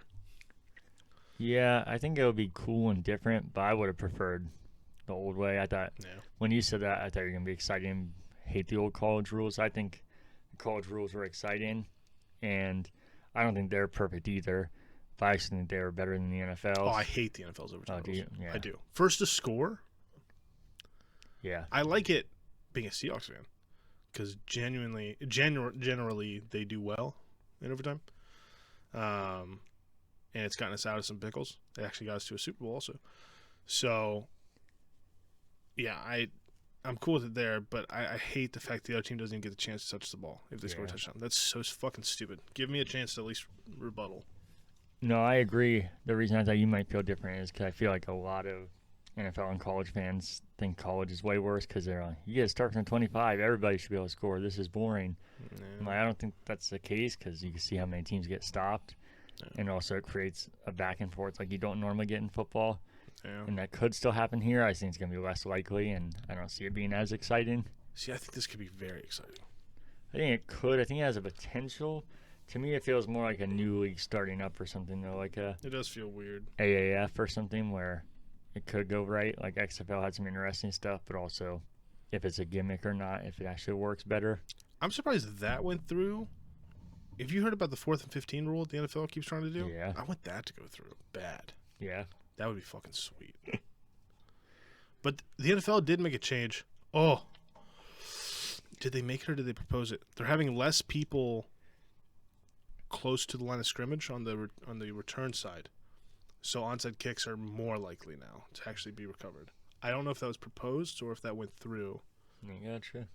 Yeah, I think it would be cool and different, but I would have preferred the old way. I thought when you said that, I thought you were going to be excited and hate the old college rules. I think the college rules were exciting, and I don't think they're perfect either, but I actually think they were better than the NFL. Oh, I hate the NFL's overtime rules. Do you? Yeah. I do. First to score. Yeah. I like it being a Seahawks fan because generally they do well in overtime. And it's gotten us out of some pickles. They actually got us to a Super Bowl also. So, yeah, I'm cool with it there, but I hate the fact the other team doesn't even get the chance to touch the ball if they score a touchdown. That's so fucking stupid. Give me a chance to at least rebuttal. No, I agree. The reason I thought you might feel different is because I feel like a lot of NFL and college fans think college is way worse because they're like, you get to start from 25. Everybody should be able to score. This is boring. Yeah. I don't think that's the case because you can see how many teams get stopped. Yeah. And also it creates a back and forth like you don't normally get in football. Yeah. And that could still happen here. I think it's going to be less likely, and I don't see it being as exciting. See, I think this could be very exciting. I think it could. I think it has a potential. To me, it feels more like a new league starting up or something, though, like a... It does feel weird. AAF or something where it could go right. Like XFL had some interesting stuff, but also if it's a gimmick or not, if it actually works better. I'm surprised that went through. Have you heard about the 4th and 15 rule the NFL keeps trying to do? Yeah. I want that to go through. Bad. Yeah. That would be fucking sweet. But the NFL did make a change. Oh. Did they make it or did they propose it? They're having less people close to the line of scrimmage on the return side. So onside kicks are more likely now to actually be recovered. I don't know if that was proposed or if that went through. I gotcha.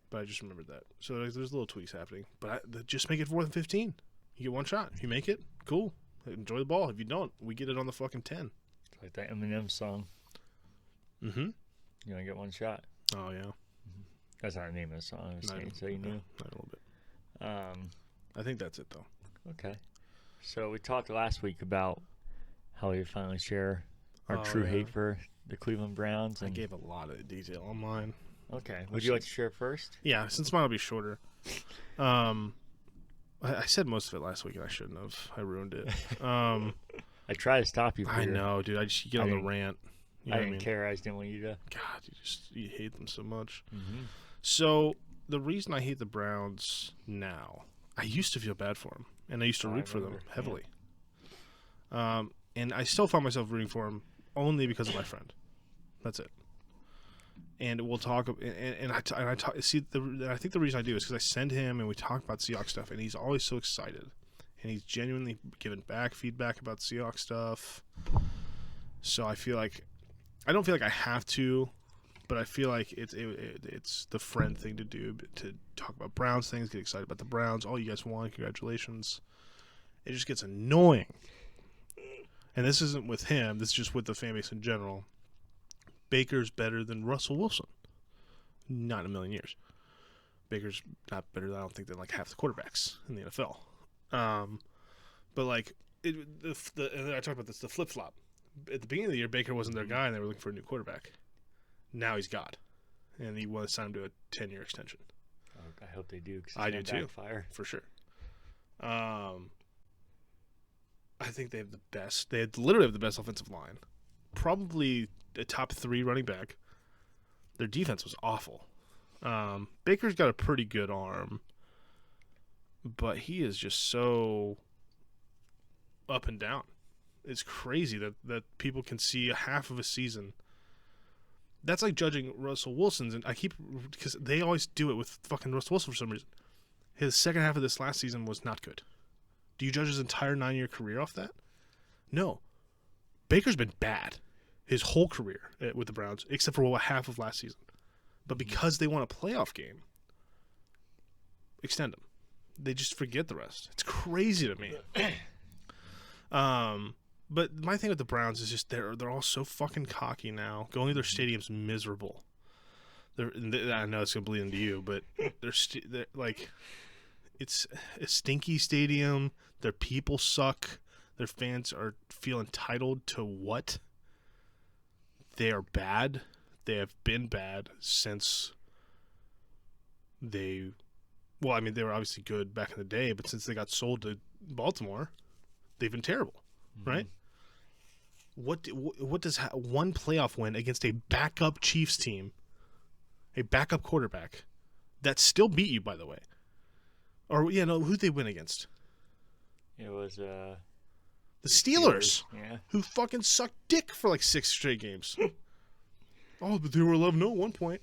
But I just remembered that. So there's little tweaks happening. But just make it 4th and 15. You get one shot. If you make it, cool. Enjoy the ball. If you don't, we get it on the fucking 10. It's like that Eminem song. Mm-hmm. You only get one shot. Oh, yeah. Mm-hmm. That's not the name of the song. I was saying, so you knew. A little bit. I think that's it, though. Okay. So we talked last week about how we finally share our true hate for the Cleveland Browns. I gave a lot of detail on mine. Okay. Would you like to share first? Yeah, since mine will be shorter. I said most of it last week, and I shouldn't have. I ruined it. I try to stop you. I know, dude. I just get on the rant. You know I didn't care. I just didn't want you to. God, you hate them so much. Mm-hmm. So the reason I hate the Browns now, I used to feel bad for them, and I used to root for them heavily. Yeah. And I still find myself rooting for them only because of my friend. That's it. And we'll talk, and I talk. See, I think the reason I do is because I send him and we talk about Seahawks stuff, and he's always so excited, and he's genuinely giving back feedback about Seahawks stuff. So I feel like I don't feel like I have to, but I feel like it's the friend thing to do, to talk about Browns things, get excited about the Browns. Oh, you guys won! Congratulations! It just gets annoying. And this isn't with him. This is just with the fan base in general. Baker's better than Russell Wilson. Not in a million years. Baker's not better than, I don't think, than like half the quarterbacks in the NFL. But like, and I talked about this, the flip-flop. At the beginning of the year, Baker wasn't their guy, and they were looking for a new quarterback. Now he's God. And he wants to sign him to a 10-year extension. I hope they do. I do too. Backfire. For sure. I think they have the best. They literally have the best offensive line. Probably a top 3 running back. Their defense was awful. Baker's got a pretty good arm, but he is just so up and down. It's crazy that people can see a half of a season. That's like judging Russell Wilson's, and because they always do it with fucking Russell Wilson for some reason. His second half of this last season was not good. Do you judge his entire 9-year career off that? No. Baker's been bad his whole career with the Browns, except for half of last season. But because they won a playoff game, extend them. They just forget the rest. It's crazy to me. But my thing with the Browns is just they're all so fucking cocky now. Going to their stadium's miserable. I know it's gonna bleed into you, but they're like, it's a stinky stadium. Their people suck. Their fans feel entitled to what? They are bad. They have been bad since they were obviously good back in the day, but since they got sold to Baltimore, they've been terrible, right? What does one playoff win against a backup Chiefs team, a backup quarterback, that still beat you, by the way? Or, who'd they win against? It was the Steelers. Yeah. Who fucking sucked dick for like 6 straight games. Oh, but they were 11-0 at one point.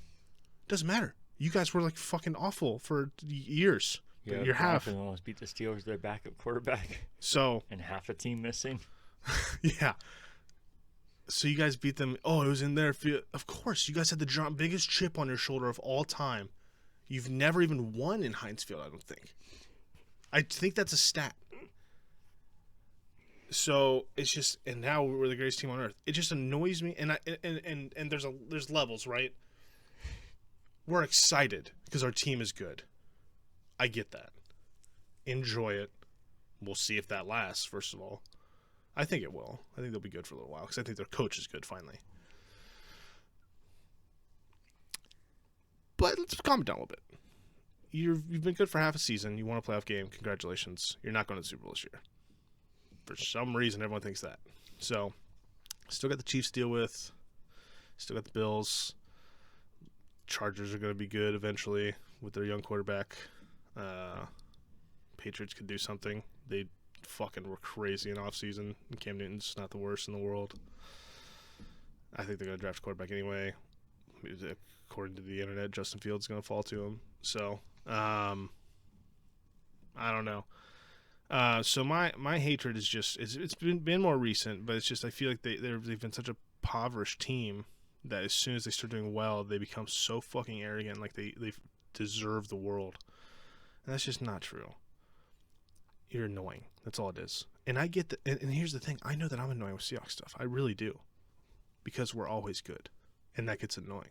Doesn't matter. You guys were like fucking awful for years. Yeah, you're half. Almost beat the Steelers, their backup quarterback. So and half a team missing. Yeah. So you guys beat them. Oh, it was in their field. Of course, you guys had the biggest chip on your shoulder of all time. You've never even won in Heinz Field, I don't think. I think that's a stat. So it's just, and now we're the greatest team on earth. It just annoys me, and there's levels, right? We're excited because our team is good. I get that. Enjoy it. We'll see if that lasts. First of all, I think it will. I think they'll be good for a little while because I think their coach is good finally. But let's calm it down a little bit. You've been good for half a season. You won a playoff game. Congratulations. You're not going to the Super Bowl this year. For some reason, everyone thinks that. So, still got the Chiefs to deal with. Still got the Bills. Chargers are going to be good eventually with their young quarterback. Patriots could do something. They fucking were crazy in offseason. Cam Newton's not the worst in the world. I think they're going to draft a quarterback anyway. According to the internet, Justin Fields is going to fall to him. So, I don't know. So my hatred is just it's been more recent, but it's just I feel like they've been such a impoverished team that as soon as they start doing well, they become so fucking arrogant, like they deserve the world, and that's just not true. You're annoying. That's all it is. And I get that. And here's the thing: I know that I'm annoying with Seahawks stuff. I really do, because we're always good, and that gets annoying.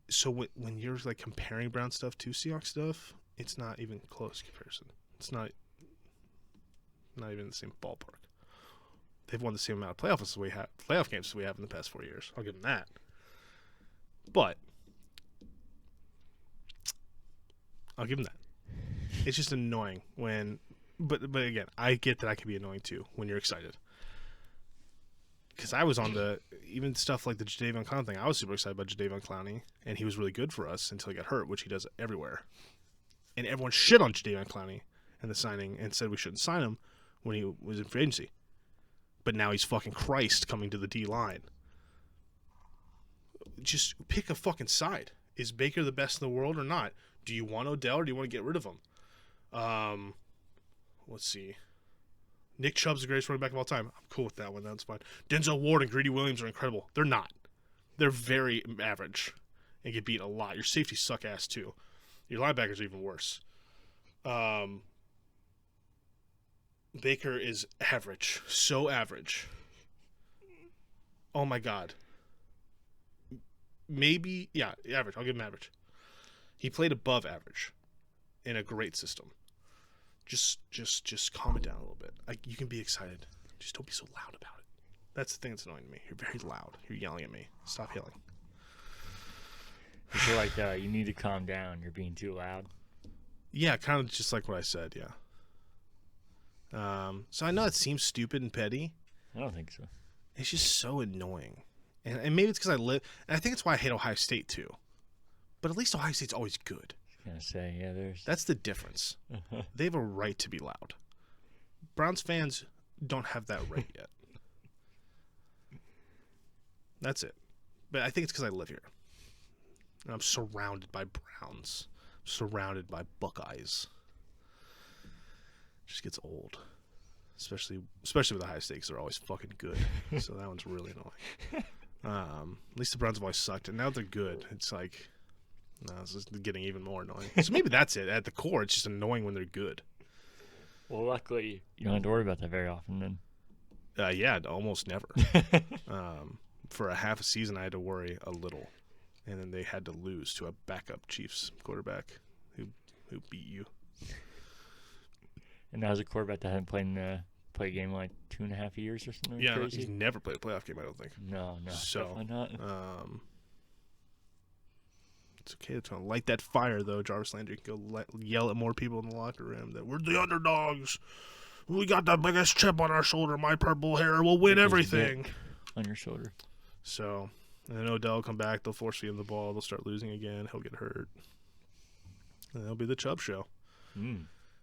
So when you're like comparing Brown stuff to Seahawks stuff, it's not even close comparison. It's not even in the same ballpark. They've won the same amount of playoff games as we have in the past 4 years. I'll give them that. But I'll give them that. It's just annoying when, but again, I get that I can be annoying too when you're excited. Because I was on even stuff like the Jadeveon Clowney thing. I was super excited about Jadeveon Clowney, and he was really good for us until he got hurt, which he does everywhere. And everyone shit on Jadeveon Clowney and the signing and said we shouldn't sign him when he was in free agency. But now he's fucking Christ coming to the D-line. Just pick a fucking side. Is Baker the best in the world or not? Do you want Odell or do you want to get rid of him? Let's see. Nick Chubb's the greatest running back of all time. I'm cool with that one. That's fine. Denzel Ward and Greedy Williams are incredible. They're not. They're very average and get beat a lot. Your safeties suck ass too. Your linebackers are even worse. Baker is average. So average. Oh my God. Maybe, yeah, average. I'll give him average. He played above average in a great system. Just calm it down a little bit. You can be excited. Just don't be so loud about it. That's the thing that's annoying to me. You're very loud. You're yelling at me. Stop yelling. You feel like you need to calm down. You're being too loud. Yeah, kind of just like what I said, yeah. So I know it seems stupid and petty. I don't think so. It's just so annoying. And maybe it's because I live... And I think it's why I hate Ohio State, too. But at least Ohio State's always good. I was gonna say, yeah, there's... That's the difference. They have a right to be loud. Browns fans don't have that right yet. That's it. But I think it's because I live here. And I'm surrounded by Browns. Surrounded by Buckeyes. Just gets old. Especially with the high stakes. They're always fucking good. So that one's really annoying. At least the Browns have always sucked. And now they're good. It's like... No, it's just getting even more annoying. So maybe that's it. At the core, it's just annoying when they're good. Well, luckily, you don't have to worry about that very often then. Yeah, almost never. For a half a season, I had to worry a little. And then they had to lose to a backup Chiefs quarterback who beat you. And that was a quarterback that hadn't played a game in like 2.5 years or something. Yeah, crazy. he's never played a playoff game, I don't think. No, So, definitely not. It's okay. It's going to light that fire, though. Jarvis Landry can go yell at more people in the locker room that we're the underdogs. We got the biggest chip on our shoulder. My purple hair will win everything. On your shoulder. So, and then Odell will come back. They'll force feed him the ball. They'll start losing again. He'll get hurt. And it'll be the Chubb show,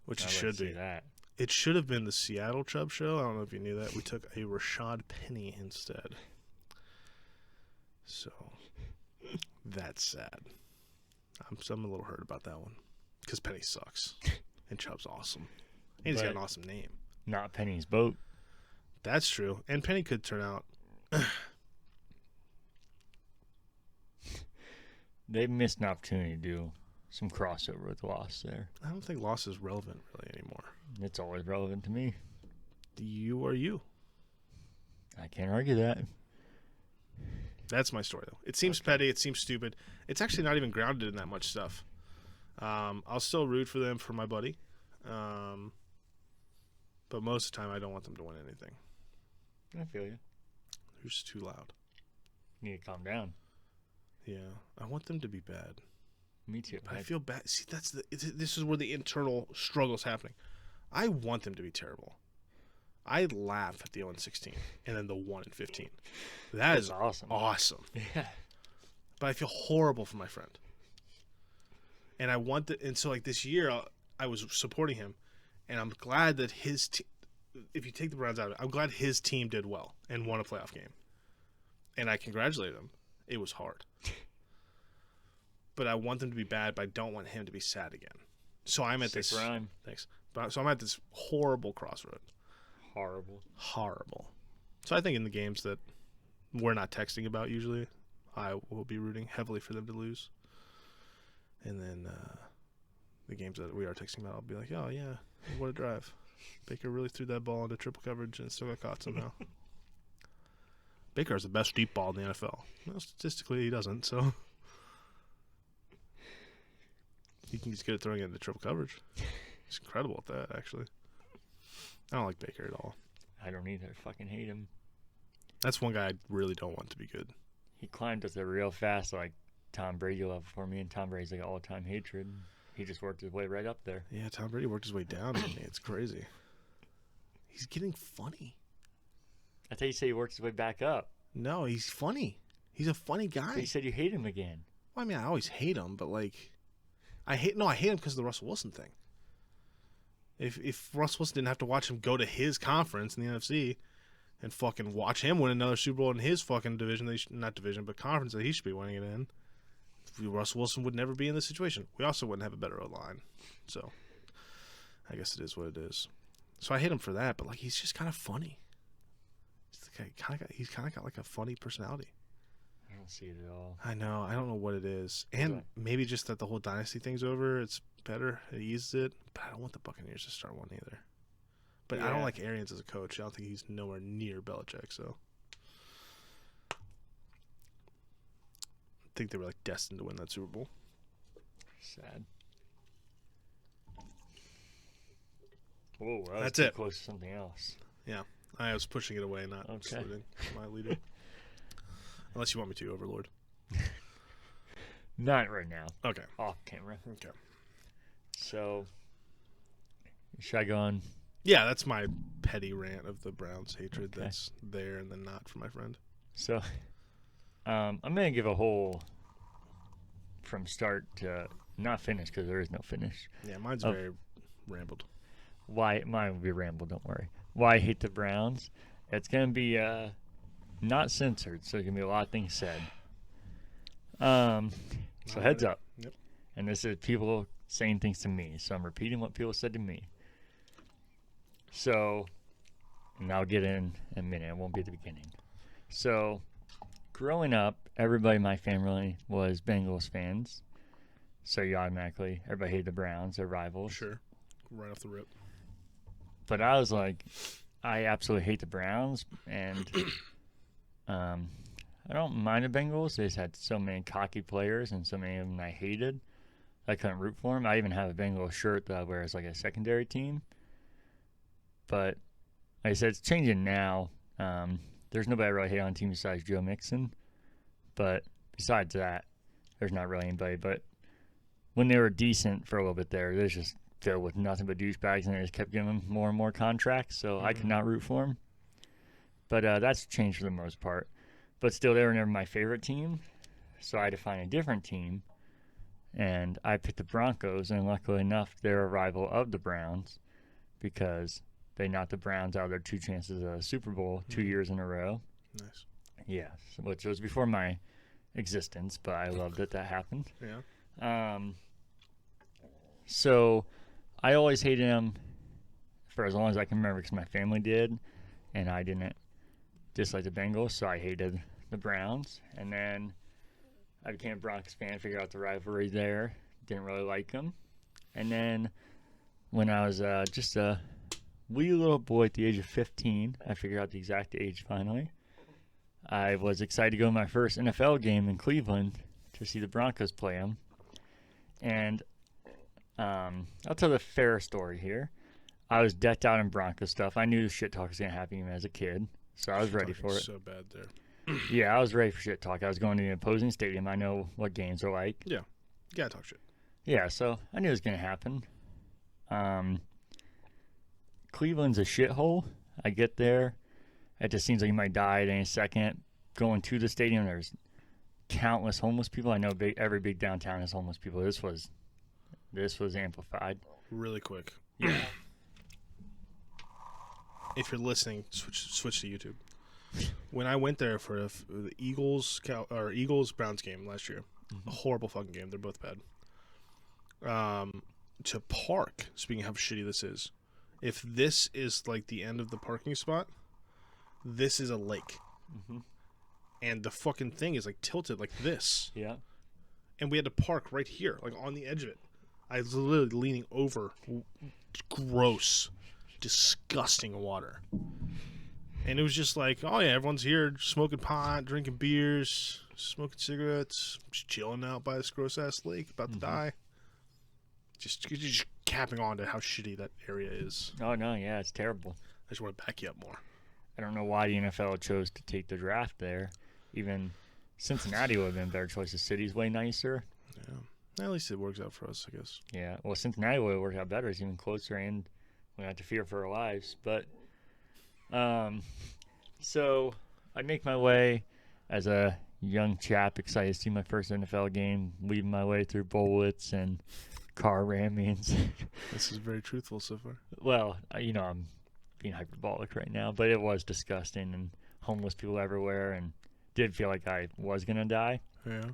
which it should be. That. It should have been the Seattle Chubb show. I don't know if you knew that. We took a Rashad Penny instead. So, that's sad. I'm a little hurt about that one because Penny sucks and Chubb's awesome. And he's got an awesome name. Not Penny's boat. That's true. And Penny could turn out. They missed an opportunity to do some crossover with Loss there. I don't think Loss is relevant really anymore. It's always relevant to me. You are you. I can't argue that. That's my story, though. It seems petty. It seems stupid. It's actually not even grounded in that much stuff. I'll still root for them for my buddy. But most of the time, I don't want them to win anything. I feel you. They're just too loud. You need to calm down. Yeah. I want them to be bad. Me too. But I feel bad. See, this is where the internal struggle's happening. I want them to be terrible. I laugh at the 0-16 and then the 1-15. That's awesome. Awesome. Yeah. But I feel horrible for my friend. And I want and so like this year I was supporting him, and I'm glad that his team, if you take the Browns out of it, I'm glad his team did well and won a playoff game. And I congratulate him. It was hard. But I want them to be bad, but I don't want him to be sad again. So I'm at this rhyme. Thanks. So I'm at this horrible crossroad. Horrible. So I think in the games that we're not texting about usually, I will be rooting heavily for them to lose. And then the games that we are texting about, I'll be like, oh, yeah, what a drive. Baker really threw that ball into triple coverage and still got caught somehow. Baker has the best deep ball in the NFL. Well, statistically, he doesn't, so he can just get it throwing it into triple coverage. He's incredible at that, actually. I don't like Baker at all. I don't either. I fucking hate him. That's one guy I really don't want to be good. He climbed up there real fast, like Tom Brady level for me, and Tom Brady's like all-time hatred. He just worked his way right up there. Yeah, Tom Brady worked his way down to me. It's crazy. He's getting funny. I thought you said he worked his way back up. No, he's funny. He's a funny guy. But you said you hate him again. Well, I mean, I always hate him, but like, I hate him because of the Russell Wilson thing. If Russell Wilson didn't have to watch him go to his conference in the NFC and fucking watch him win another Super Bowl in his fucking division, not division, but conference that he should be winning it in, Russell Wilson would never be in this situation. We also wouldn't have a better O-line. So, I guess it is what it is. So I hate him for that, but like, he's just kind of funny. He's kind of got like a funny personality. I don't see it at all. I know. I don't know what it is. And maybe just that the whole dynasty thing's over. It's better. It eased it. But I don't want the Buccaneers to start one either. But I don't like Arians as a coach. I don't think he's nowhere near Belichick. So I think they were like destined to win that Super Bowl. Sad. Whoa, that's it. Close to something else. Yeah. I was pushing it away, not saluting my leader. Unless you want me to, Overlord. Not right now. Okay. Off camera. Okay. So, should I go on Yeah, that's my petty rant of the Browns hatred. Okay. That's there and then not for my friend. So, I'm gonna give a whole from start to not finish because there is no finish. Yeah, mine's Of- very rambled. Why mine will be ramble? Don't worry. Why I hate the Browns? It's gonna be not censored, so there's gonna be a lot of things said. So heads up. Yep. And this is people saying things to me, so I'm repeating what people said to me. So, and I'll get in a minute. It won't be at the beginning. So, growing up, everybody in my family was Bengals fans. So you automatically, everybody hated the Browns, their rivals. Sure. Right off the rip. But I was like, I absolutely hate the Browns, and I don't mind the Bengals. They just had so many cocky players, and so many of them I hated. I couldn't root for them. I even have a Bengals shirt that I wear as like a secondary team. But like I said, it's changing now. There's nobody I really hate on the team besides Joe Mixon. But besides that, there's not really anybody. But when they were decent for a little bit there, they was just filled with nothing but douchebags, and they just kept giving them more and more contracts. So I could not root for them. But that's changed for the most part. But still, they were never my favorite team. So I had to find a different team. And I picked the Broncos, and luckily enough, they're a rival of the Browns because they knocked the Browns out of their 2 chances at a Super Bowl 2 years in a row. Nice. Yeah, which was before my existence, but I loved that happened. Yeah. So I always hated them for as long as I can remember because my family did, and I didn't dislike the Bengals, so I hated the Browns. And then I became a Broncos fan, figured out the rivalry there, didn't really like them. And then when I was just a wee little boy at the age of 15, I figured out the exact age finally. I was excited to go to my first NFL game in Cleveland to see the Broncos play them. And I'll tell the fair story here. I was decked out in Broncos stuff. I knew the shit talk was going to happen even as a kid, so I was ready for it. So bad there. Yeah, I was ready for shit talk. I was going to the opposing stadium. I know what games are like. Yeah. You gotta talk shit. Yeah, so I knew it was going to happen. Cleveland's a shithole. I get there. It just seems like you might die at any second. Going to the stadium, there's countless homeless people. I know every big downtown has homeless people. This was amplified. Really quick. Yeah. If you're listening, switch to YouTube. When I went there for the Eagles Browns game last year, a horrible fucking game. They're both bad. To park. Speaking of how shitty this is, if this is like the end of the parking spot, this is a lake, and the fucking thing is like tilted like this. Yeah. And we had to park right here, like on the edge of it. I was literally leaning over gross, disgusting water. And it was just like, oh yeah, everyone's here smoking pot, drinking beers, smoking cigarettes, just chilling out by this gross ass lake, about to die. Just capping on to how shitty that area is. Oh no, yeah, it's terrible. I just want to back you up more. I don't know why the NFL chose to take the draft there. Even Cincinnati would have been a better choice. The city's way nicer. Yeah. At least it works out for us, I guess. Yeah. Well, Cincinnati would have worked out better. It's even closer, and we don't have to fear for our lives. But, so I make my way as a young chap, excited to see my first NFL game, weaving my way through bullets and car rammings. This is very truthful so far. Well, I'm being hyperbolic right now, but it was disgusting and homeless people everywhere, and did feel like I was gonna die. Yeah.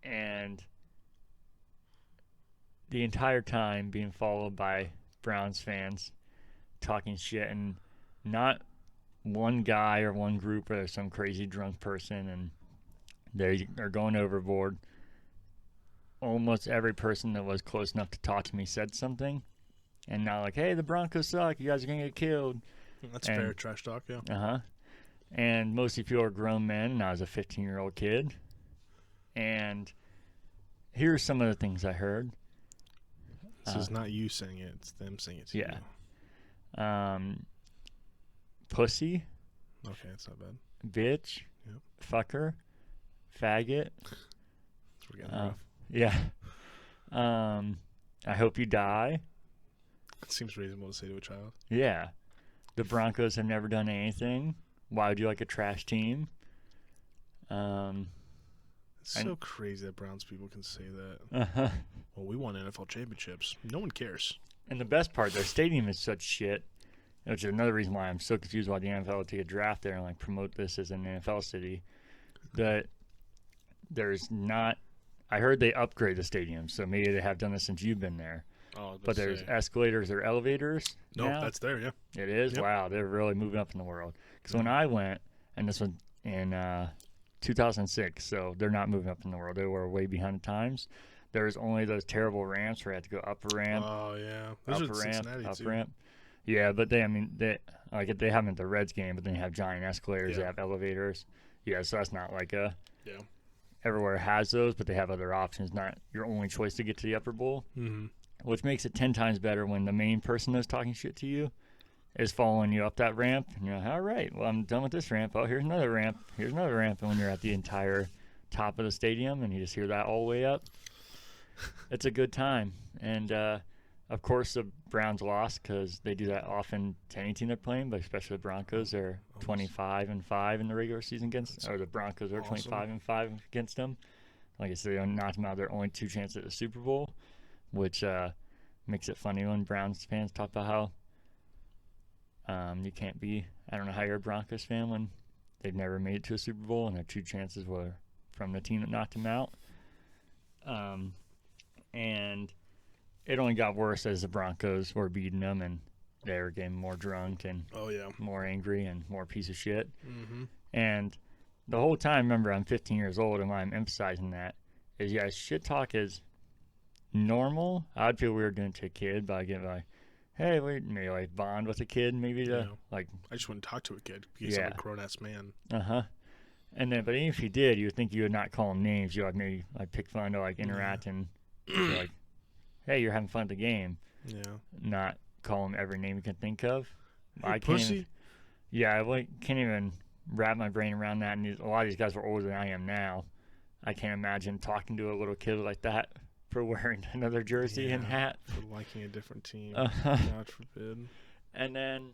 And the entire time being followed by Browns fans talking shit, and not one guy or one group or some crazy drunk person, and they are going overboard. Almost every person that was close enough to talk to me said something, and not like, hey, the Broncos suck, you guys are gonna get killed. That's fair trash talk, yeah. And mostly people are grown men, and I was a 15-year-old kid. And here's some of the things I heard. This is not you saying it, it's them saying it to you. Pussy. Okay, that's not bad. Bitch. Yep. Fucker. Faggot. We're getting rough. Yeah. I hope you die. It seems reasonable to say to a child. Yeah. The Broncos have never done anything. Why would you like a trash team? It's so crazy that Browns people can say that. Uh-huh. Well, we won NFL championships. No one cares. And the best part, their stadium is such shit, which is another reason why I'm so confused why the NFL would take a draft there and like promote this as an NFL city. That there's not. I heard they upgrade the stadium, so maybe they have done this since you've been there. Oh, But there's escalators or elevators. No, now. that's there, yeah. It is? Yep. Wow, they're really moving up in the world. Because when I went, and this was in 2006, so they're not moving up in the world. They were way behind the times. There was only those terrible ramps where you had to go up a ramp. Oh, yeah. Those up are a ramp, Cincinnati, up too. ramp. Yeah, but they like they have them at the Reds game, but then you have giant escalators. Yeah. They have elevators. Yeah, so that's not like a. Yeah. Everywhere has those, but they have other options. Not your only choice to get to the upper bowl, Mm-hmm. which makes it 10 times better when the main person that's talking shit to you is following you up that ramp. And you're like, all right, well, I'm done with this ramp. Oh, here's another ramp. Here's another ramp. And when you're at the entire top of the stadium and you just hear that all the way up, it's a good time. And, of course, the Browns lost because they do that often to any team they're playing, but especially the Broncos. They're 25-5 in the regular season against, or the Broncos are awesome. 25-5 against them. Like I said, they knocked them out. They're only 2 chances at the Super Bowl, which makes it funny when Browns fans talk about how you can't be. I don't know how you're a Broncos fan when they've never made it to a Super Bowl and their 2 chances were from the team that knocked them out. And it only got worse as the Broncos were beating them and they were getting more drunk and Oh, yeah. more angry and more piece of shit. Mm-hmm. And the whole time, remember, I'm 15 years old, and why I'm emphasizing that is, yeah, shit talk is normal. I'd feel weird doing it to a kid, but I get like, hey, wait, maybe like bond with a kid, maybe to like. I just wouldn't talk to a kid because I'm a grown ass man. And then, but even if you did, you would think you would not call them names. You would maybe like pick fun to like interact and be like, hey, you're having fun at the game. Yeah. Not call them every name you can think of. Hey, I pussy. can't. Yeah, I can't even wrap my brain around that. And a lot of these guys were older than I am now. I can't imagine talking to a little kid like that for wearing another jersey and hat. For liking a different team. God forbid. And then,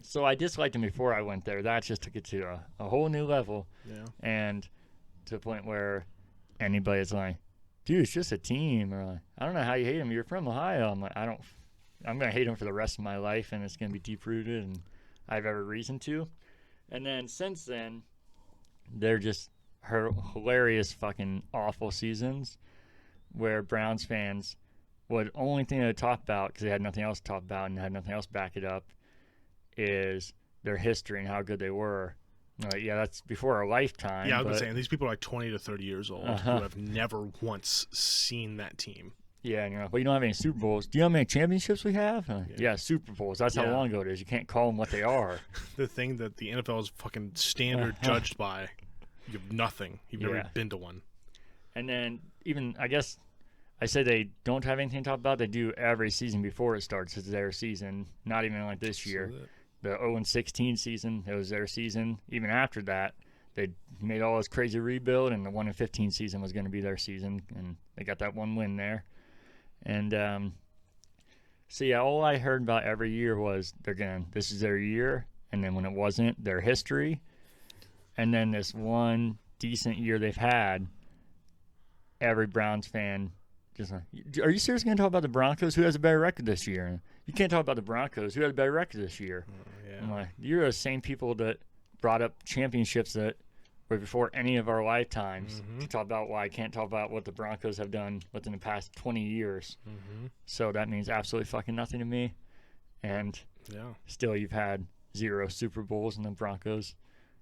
so I disliked him before I went there. That just took it to a whole new level. Yeah. And to the point where anybody's like, dude, it's just a team. Or like, I don't know how you hate him. You're from Ohio. I'm like, I'm going to hate him for the rest of my life, and it's going to be deep-rooted, and I have every reason to. And then since then, they're just hilarious fucking awful seasons where Browns fans would only thing they would talk about, because they had nothing else to talk about and had nothing else to back it up, is their history and how good they were. Like, yeah, that's before our lifetime. Yeah, I was saying these people are like 20 to 30 years old Uh-huh. who have never once seen that team. Yeah, and you're like, well, you don't have any Super Bowls. Do you know how many championships we have? Like, Yeah. yeah, Super Bowls. That's how Yeah. long ago it is. You can't call them what they are. The thing that the NFL is fucking standard judged by, you have nothing. You've never Yeah. been to one. And then even, I guess, I say they don't have anything to talk about. They do every season before it starts. It's their season. Not even like this year. The 0-16 season, it was their season. Even after that, they made all this crazy rebuild, and the 1-15 season was going to be their season, and they got that one win there. And so yeah, all I heard about every year was this is their year, and then when it wasn't, their history, and then this one decent year they've had, every Browns fan just like, are you seriously going to talk about the Broncos? Who has a better record this year? You can't talk about the Broncos. Who has a better record this year? Yeah. I'm like, you're the same people that brought up championships that were before any of our lifetimes to talk about why I can't talk about what the Broncos have done within the past 20 years. So that means absolutely fucking nothing to me. And still, you've had 0 Super Bowls, and the Broncos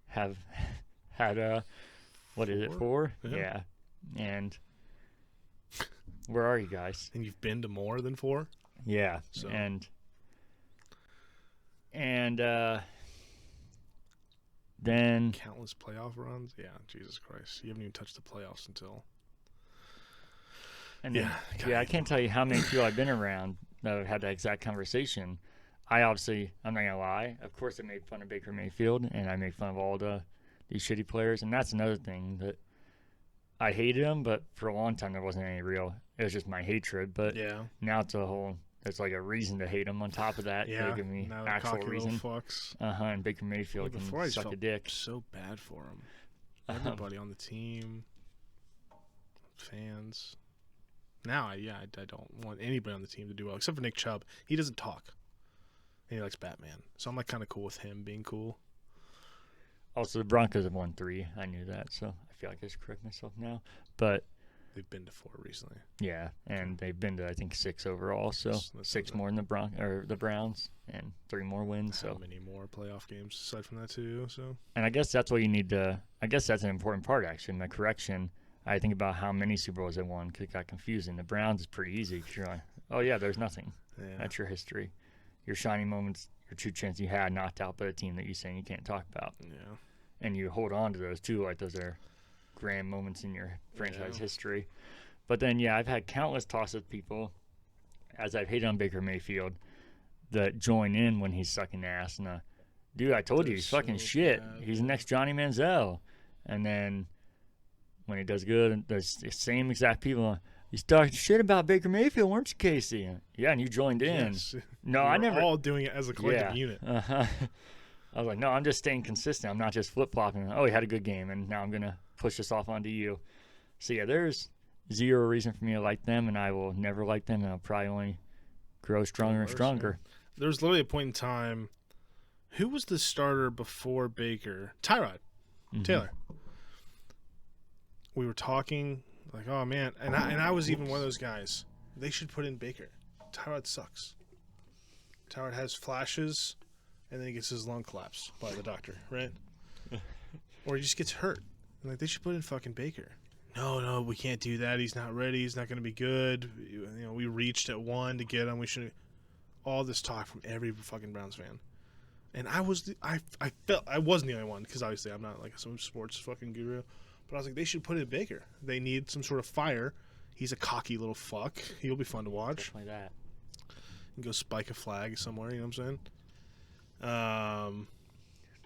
have had, what is it, 4? Yeah. And where are you guys? And you've been to more than 4? Yeah. So. And then Countless playoff runs? Yeah, Jesus Christ. You haven't even touched the playoffs until. And then, I can't tell you how many people I've been around that have had that exact conversation. I'm not gonna lie. Of course, I made fun of Baker Mayfield, and I made fun of all these shitty players, and that's another thing that I hated him. But for a long time, there wasn't any real. It was just my hatred. But now it's there's like a reason to hate him on top of that. Yeah, They give me now the actual cocky reason. little fucks. And Baker Mayfield Well, can before I just suck a felt dick. so bad for him. Everybody on the team, fans. Now, I don't want anybody on the team to do well except for Nick Chubb. He doesn't talk, and he likes Batman, so I'm like kind of cool with him being cool. Also, the Broncos have won 3. I knew that, so I feel like I should correct myself now. But They've been to 4 recently. yeah, and they've been to I think 6 overall. So That's 6 more than the Browns, and 3 more wins. How So many more playoff games aside from that too? So and I guess that's what you need to. I guess that's an important part actually. My correction. I think about how many Super Bowls they won because it got confusing. The Browns is pretty easy because you're like, oh yeah, there's nothing. yeah, That's your history, your shining moments, your true chance you had knocked out by a team that you're saying you can't talk about. yeah. And you hold on to those too, like those are grand moments in your franchise Yeah. history. But then, yeah, I've had countless talks with people, as I've hated on Baker Mayfield, that join in when he's sucking ass. And, dude, I told you, They're he's fucking so shit. bad, He's the yeah. next Johnny Manziel. And then when he does good, and the same exact people, you talking shit about Baker Mayfield, weren't you, Casey? Yeah, and you joined in. Yes. No, We I were never. all doing it as a collective Yeah. unit. I was like, no, I'm just staying consistent. I'm not just flip flopping. Oh, he had a good game, and now I'm gonna push this off onto you. So yeah, there's zero reason for me to like them, and I will never like them, and I'll probably only grow stronger and Worse, stronger. There was literally a point in time. Who was the starter before Baker? Tyrod Mhm. Taylor. We were talking like, oh man, and I was even one of those guys. They should put in Baker. Tyrod sucks. Tyrod has flashes, and then he gets his lung collapsed by the doctor, right? Or he just gets hurt. And like they should put in fucking Baker. No, we can't do that. He's not ready. He's not going to be good. You know, we reached at 1 to get him. We should. All this talk from every fucking Browns fan, and I wasn't the only one because obviously I'm not like some sports fucking guru, but I was like they should put in Baker. They need some sort of fire. He's a cocky little fuck. He'll be fun to watch. Definitely that. And go spike a flag somewhere. You know what I'm saying?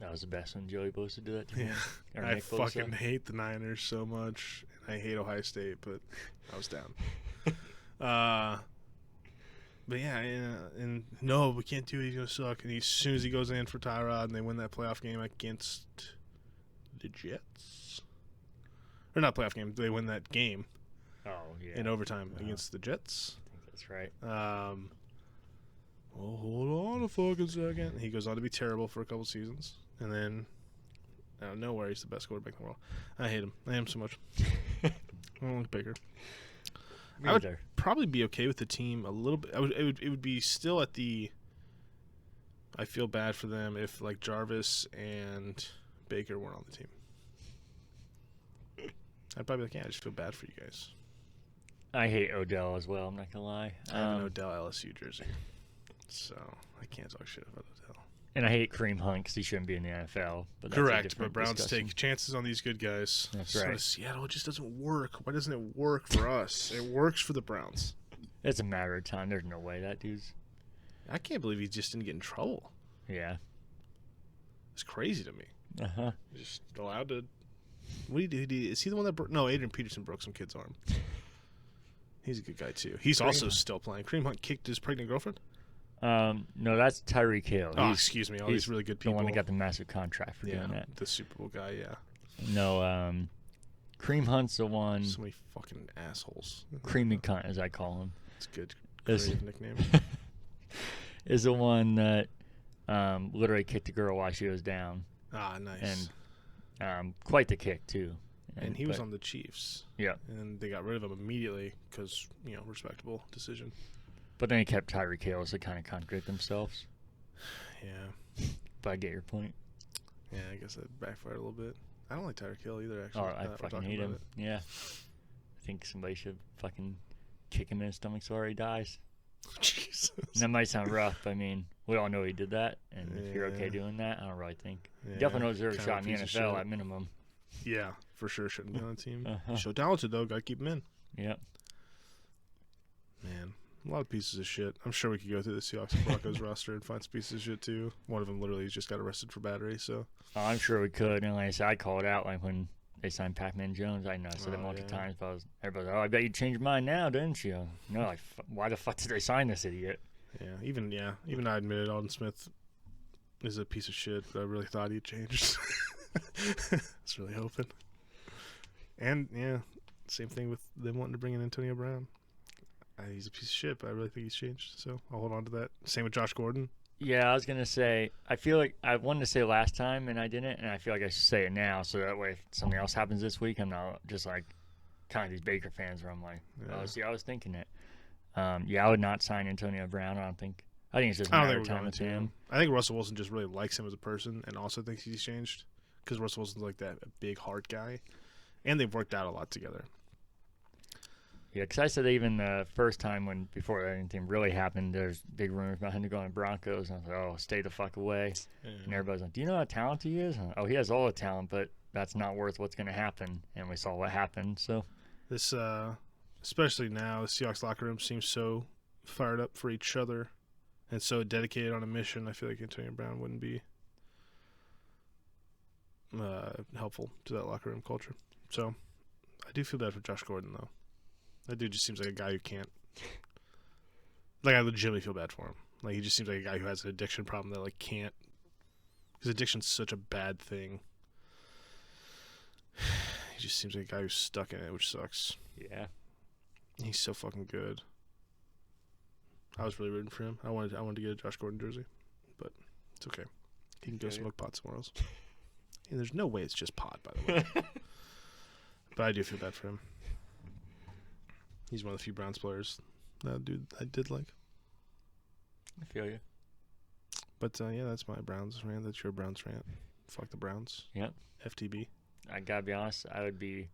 That was the best when Joey Bosa did that to Yeah. me. Or I Nick Bosa. fucking hate the Niners so much, and I hate Ohio State, but I was down. But yeah, and no, we can't do it. He's gonna suck. And as soon as he goes in for Tyrod, and they win that playoff game against the Jets, or not playoff game, they win that game Oh yeah. in overtime Uh-huh. against the Jets. I think that's right. Well, hold on a fucking second. He goes on to be terrible for a couple seasons, and then out of nowhere, he's the best quarterback in the world. I hate him. I hate him so much. I don't like Baker. Me I would either. probably be okay with the team a little bit. It would be still at the. I feel bad for them if like Jarvis and Baker weren't on the team. I'd probably be like, yeah, I just feel bad for you guys. I hate Odell as well. I'm not gonna lie. I have an Odell LSU jersey, so I can't talk shit about Odell. And I hate Kareem Hunt because he shouldn't be in the NFL. But that's a Correct, but different Browns discussion. take chances on these good guys. That's So right. does Seattle, it just doesn't work. Why doesn't it work for us? It works for the Browns. It's a matter of time. There's no way that dude's. I can't believe he just didn't get in trouble. Yeah. It's crazy to me. Uh huh. Just allowed to. What did he do? Is he the one that no? Adrian Peterson broke some kid's arm. He's a good guy too. He's Kareem also Hunt. still playing. Kareem Hunt kicked his pregnant girlfriend. No, that's Tyreek Hill. Oh, He's excuse me. All he's these really good the people. one that got the massive contract for yeah, doing that. the Super Bowl guy. Yeah, No, Kareem Hunt's the one. so many fucking assholes. Creamy cunt, as I call him, It's a good Is- creative nickname. is the one that literally kicked the girl while she was down, Ah, nice. and quite the kick too. And he was but- on the Chiefs. Yeah. And they got rid of him immediately because, respectable decision. But then he kept Tyreek Hill, so they kind of contradict themselves. Yeah. But I get your point. Yeah, I guess that backfired a little bit. I don't like Tyreek Hill either, actually. Oh, now I that we're fucking talking hate about him. Yeah. I think somebody should fucking kick him in his stomach so he dies. it. Jesus. And that might sound rough. I mean, we all know he did that. And if you're okay Yeah. doing that, I don't really think. Yeah, Definitely deserves a kinda shot in the piece of NFL shit. at minimum. Yeah, for sure. Shouldn't be on the team. Uh-huh. So talented, though. Got to keep him in. Yeah. Man, a lot of pieces of shit. I'm sure we could go through the Seahawks and Broncos roster and find some pieces of shit, too. One of them literally just got arrested for battery, so. I'm sure we could. And like I said, I called out like when they signed Pac-Man Jones. I know I said it multiple yeah. times, but everybody's like, "Oh, I bet you changed your mind now, didn't you?" No, like, why the fuck did they sign this idiot? Even I admitted Alden Smith is a piece of shit, but I really thought he'd changed. I was really hoping. And same thing with them wanting to bring in Antonio Brown. He's a piece of shit, but I really think he's changed, so I'll hold on to that. Same with Josh Gordon. Yeah, I was gonna say. I feel like I wanted to say last time and I didn't, and I feel like I should say it now, so that way if something else happens this week, I'm not just like kind of these Baker fans where I'm like, oh, see, I was thinking it. Yeah, I would not sign Antonio Brown. I think it's just a matter of time with him. I think Russell Wilson just really likes him as a person and also thinks he's changed because Russell Wilson's like that big heart guy, and they've worked out a lot together. Yeah, because I said even the first time before anything really happened, there's big rumors about him to go on the Broncos. And I was like, oh, stay the fuck away. Yeah. And everybody's like, do you know how talented he is? Like, oh, he has all the talent, but that's not worth what's going to happen. And we saw what happened. So this, especially now, the Seahawks locker room seems so fired up for each other and so dedicated on a mission. I feel like Antonio Brown wouldn't be helpful to that locker room culture. So I do feel bad for Josh Gordon, though. That dude just seems like a guy who can't. Like, I legitimately feel bad for him. Like, he just seems like a guy who has an addiction problem that, like, can't. Because addiction's such a bad thing. He just seems like a guy who's stuck in it, which sucks. Yeah. He's so fucking good. I was really rooting for him. I wanted to get a Josh Gordon jersey, but it's okay. He can go smoke pot somewhere else. And there's no way it's just pot, by the way. But I do feel bad for him. He's one of the few Browns players that dude I did like. I feel you. But yeah, that's my Browns rant. That's your Browns rant. Fuck the Browns. Yep. FTB. I gotta be honest. I would be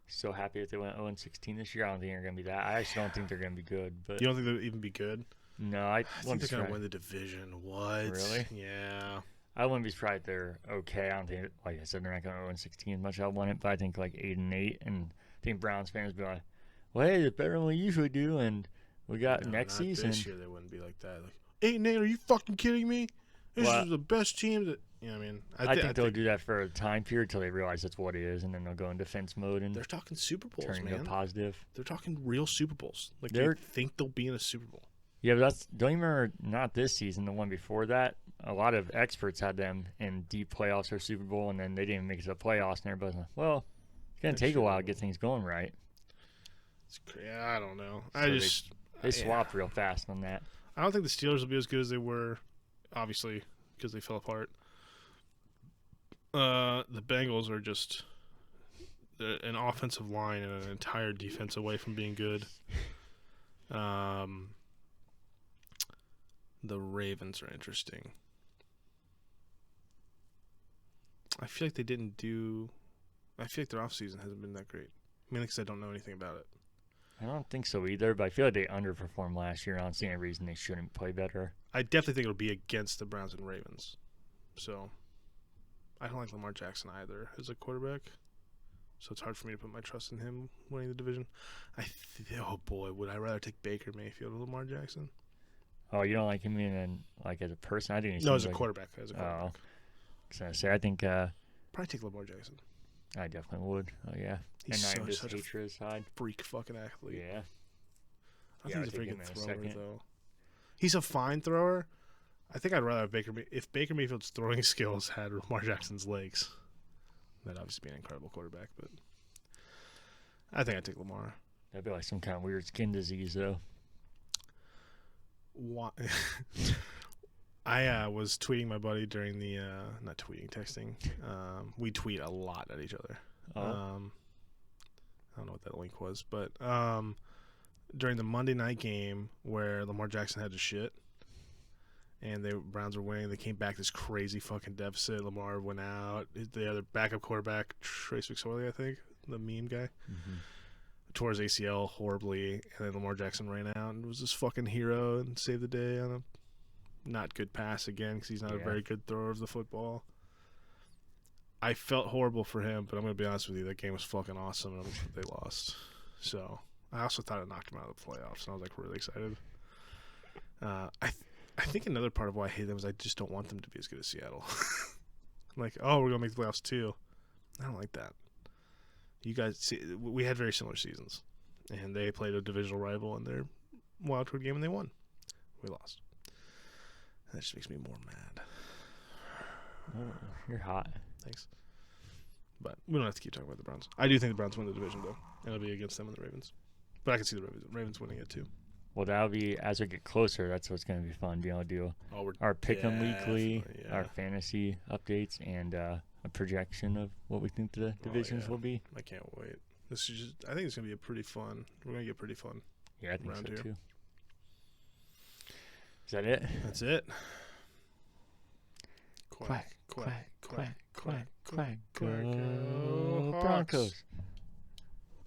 so happy if they went 0-16 this year. I don't think they're gonna be that. I actually don't think they're gonna be good. But you don't think they'll even be good? No, I think they're gonna win the division. What? Really? Yeah. I wouldn't be surprised if they're okay. I don't think, like I said, they're not going to 0-16 as much as I want it, but I think like 8-8, and I think Browns fans would be like, well, hey, it's better than we usually do, and we got next season. This year they wouldn't be like that. Like 8-8, are you fucking kidding me? This is the best team that you know. What I mean, I think they'll do that for a time period until they realize that's what it is, and then they'll go in defense mode and they're talking Super Bowls, turn man. Positive. They're talking real Super Bowls. Like they think they'll be in a Super Bowl. Yeah, but don't you remember? Not this season, the one before that. A lot of experts had them in deep playoffs or Super Bowl, and then they didn't make it to the playoffs. And everybody's like, "Well, it's gonna take a while to get things going right." I don't know. So they swapped real fast on that. I don't think the Steelers will be as good as they were, obviously, because they fell apart. The Bengals are just an offensive line and an entire defense away from being good. The Ravens are interesting. I feel like their offseason hasn't been that great. Mainly because I don't know anything about it. I don't think so either, but I feel like they underperformed last year. I don't see any reason they shouldn't play better. I definitely think it'll be against the Browns and Ravens. So, I don't like Lamar Jackson either as a quarterback. So it's hard for me to put my trust in him winning the division. Oh boy, would I rather take Baker Mayfield or Lamar Jackson? Oh, you don't like him as a person? I didn't. No, as a quarterback. As a quarterback. Oh, I was gonna say I think. Probably take Lamar Jackson. I definitely would. Oh yeah. He's such a freak fucking athlete. Yeah. I think he's a very good thrower, though. He's a fine thrower. I think I'd rather have if Baker Mayfield's throwing skills had Lamar Jackson's legs. That'd obviously be an incredible quarterback, but I think I'd take Lamar. That'd be like some kind of weird skin disease, though. Why? I was tweeting my buddy during the not tweeting, texting. We tweet a lot at each other. Oh. I don't know what that link was, but during the Monday night game where Lamar Jackson had to shit and the Browns were winning, they came back this crazy fucking deficit. Lamar went out. The other backup quarterback, Trace McSorley, I think, the meme guy, tore his ACL horribly, and then Lamar Jackson ran out and was this fucking hero and saved the day on a not good pass again because he's not a very good thrower of the football. I felt horrible for him, but I'm going to be honest with you, that game was fucking awesome, and they lost. So I also thought it knocked them out of the playoffs, and I was like really excited. I think another part of why I hate them is I just don't want them to be as good as Seattle. Like, oh, we're going to make the playoffs too. I don't like that. You guys see, we had very similar seasons, and they played a divisional rival in their wild card game, and they won. We lost. That just makes me more mad. Oh, you're hot. Thanks. But we don't have to keep talking about the Browns. I do think the Browns win the division, though, and it'll be against them and the Ravens. But I can see the Ravens winning it, too. Well, that'll be, as we get closer, that's what's going to be fun. Being able to do our pick 'em weekly, our fantasy updates, and a projection of what we think the divisions will be. I can't wait. This is I think it's going to be a pretty fun. We're going to get pretty fun. Yeah, I think so, here. too. Is that it? That's it. Quack, quack, quack, quack, quack. Go Broncos.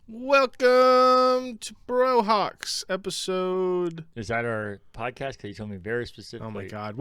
Welcome to BroHawks episode. Is that our podcast? Because you told me very specifically. Oh, my God.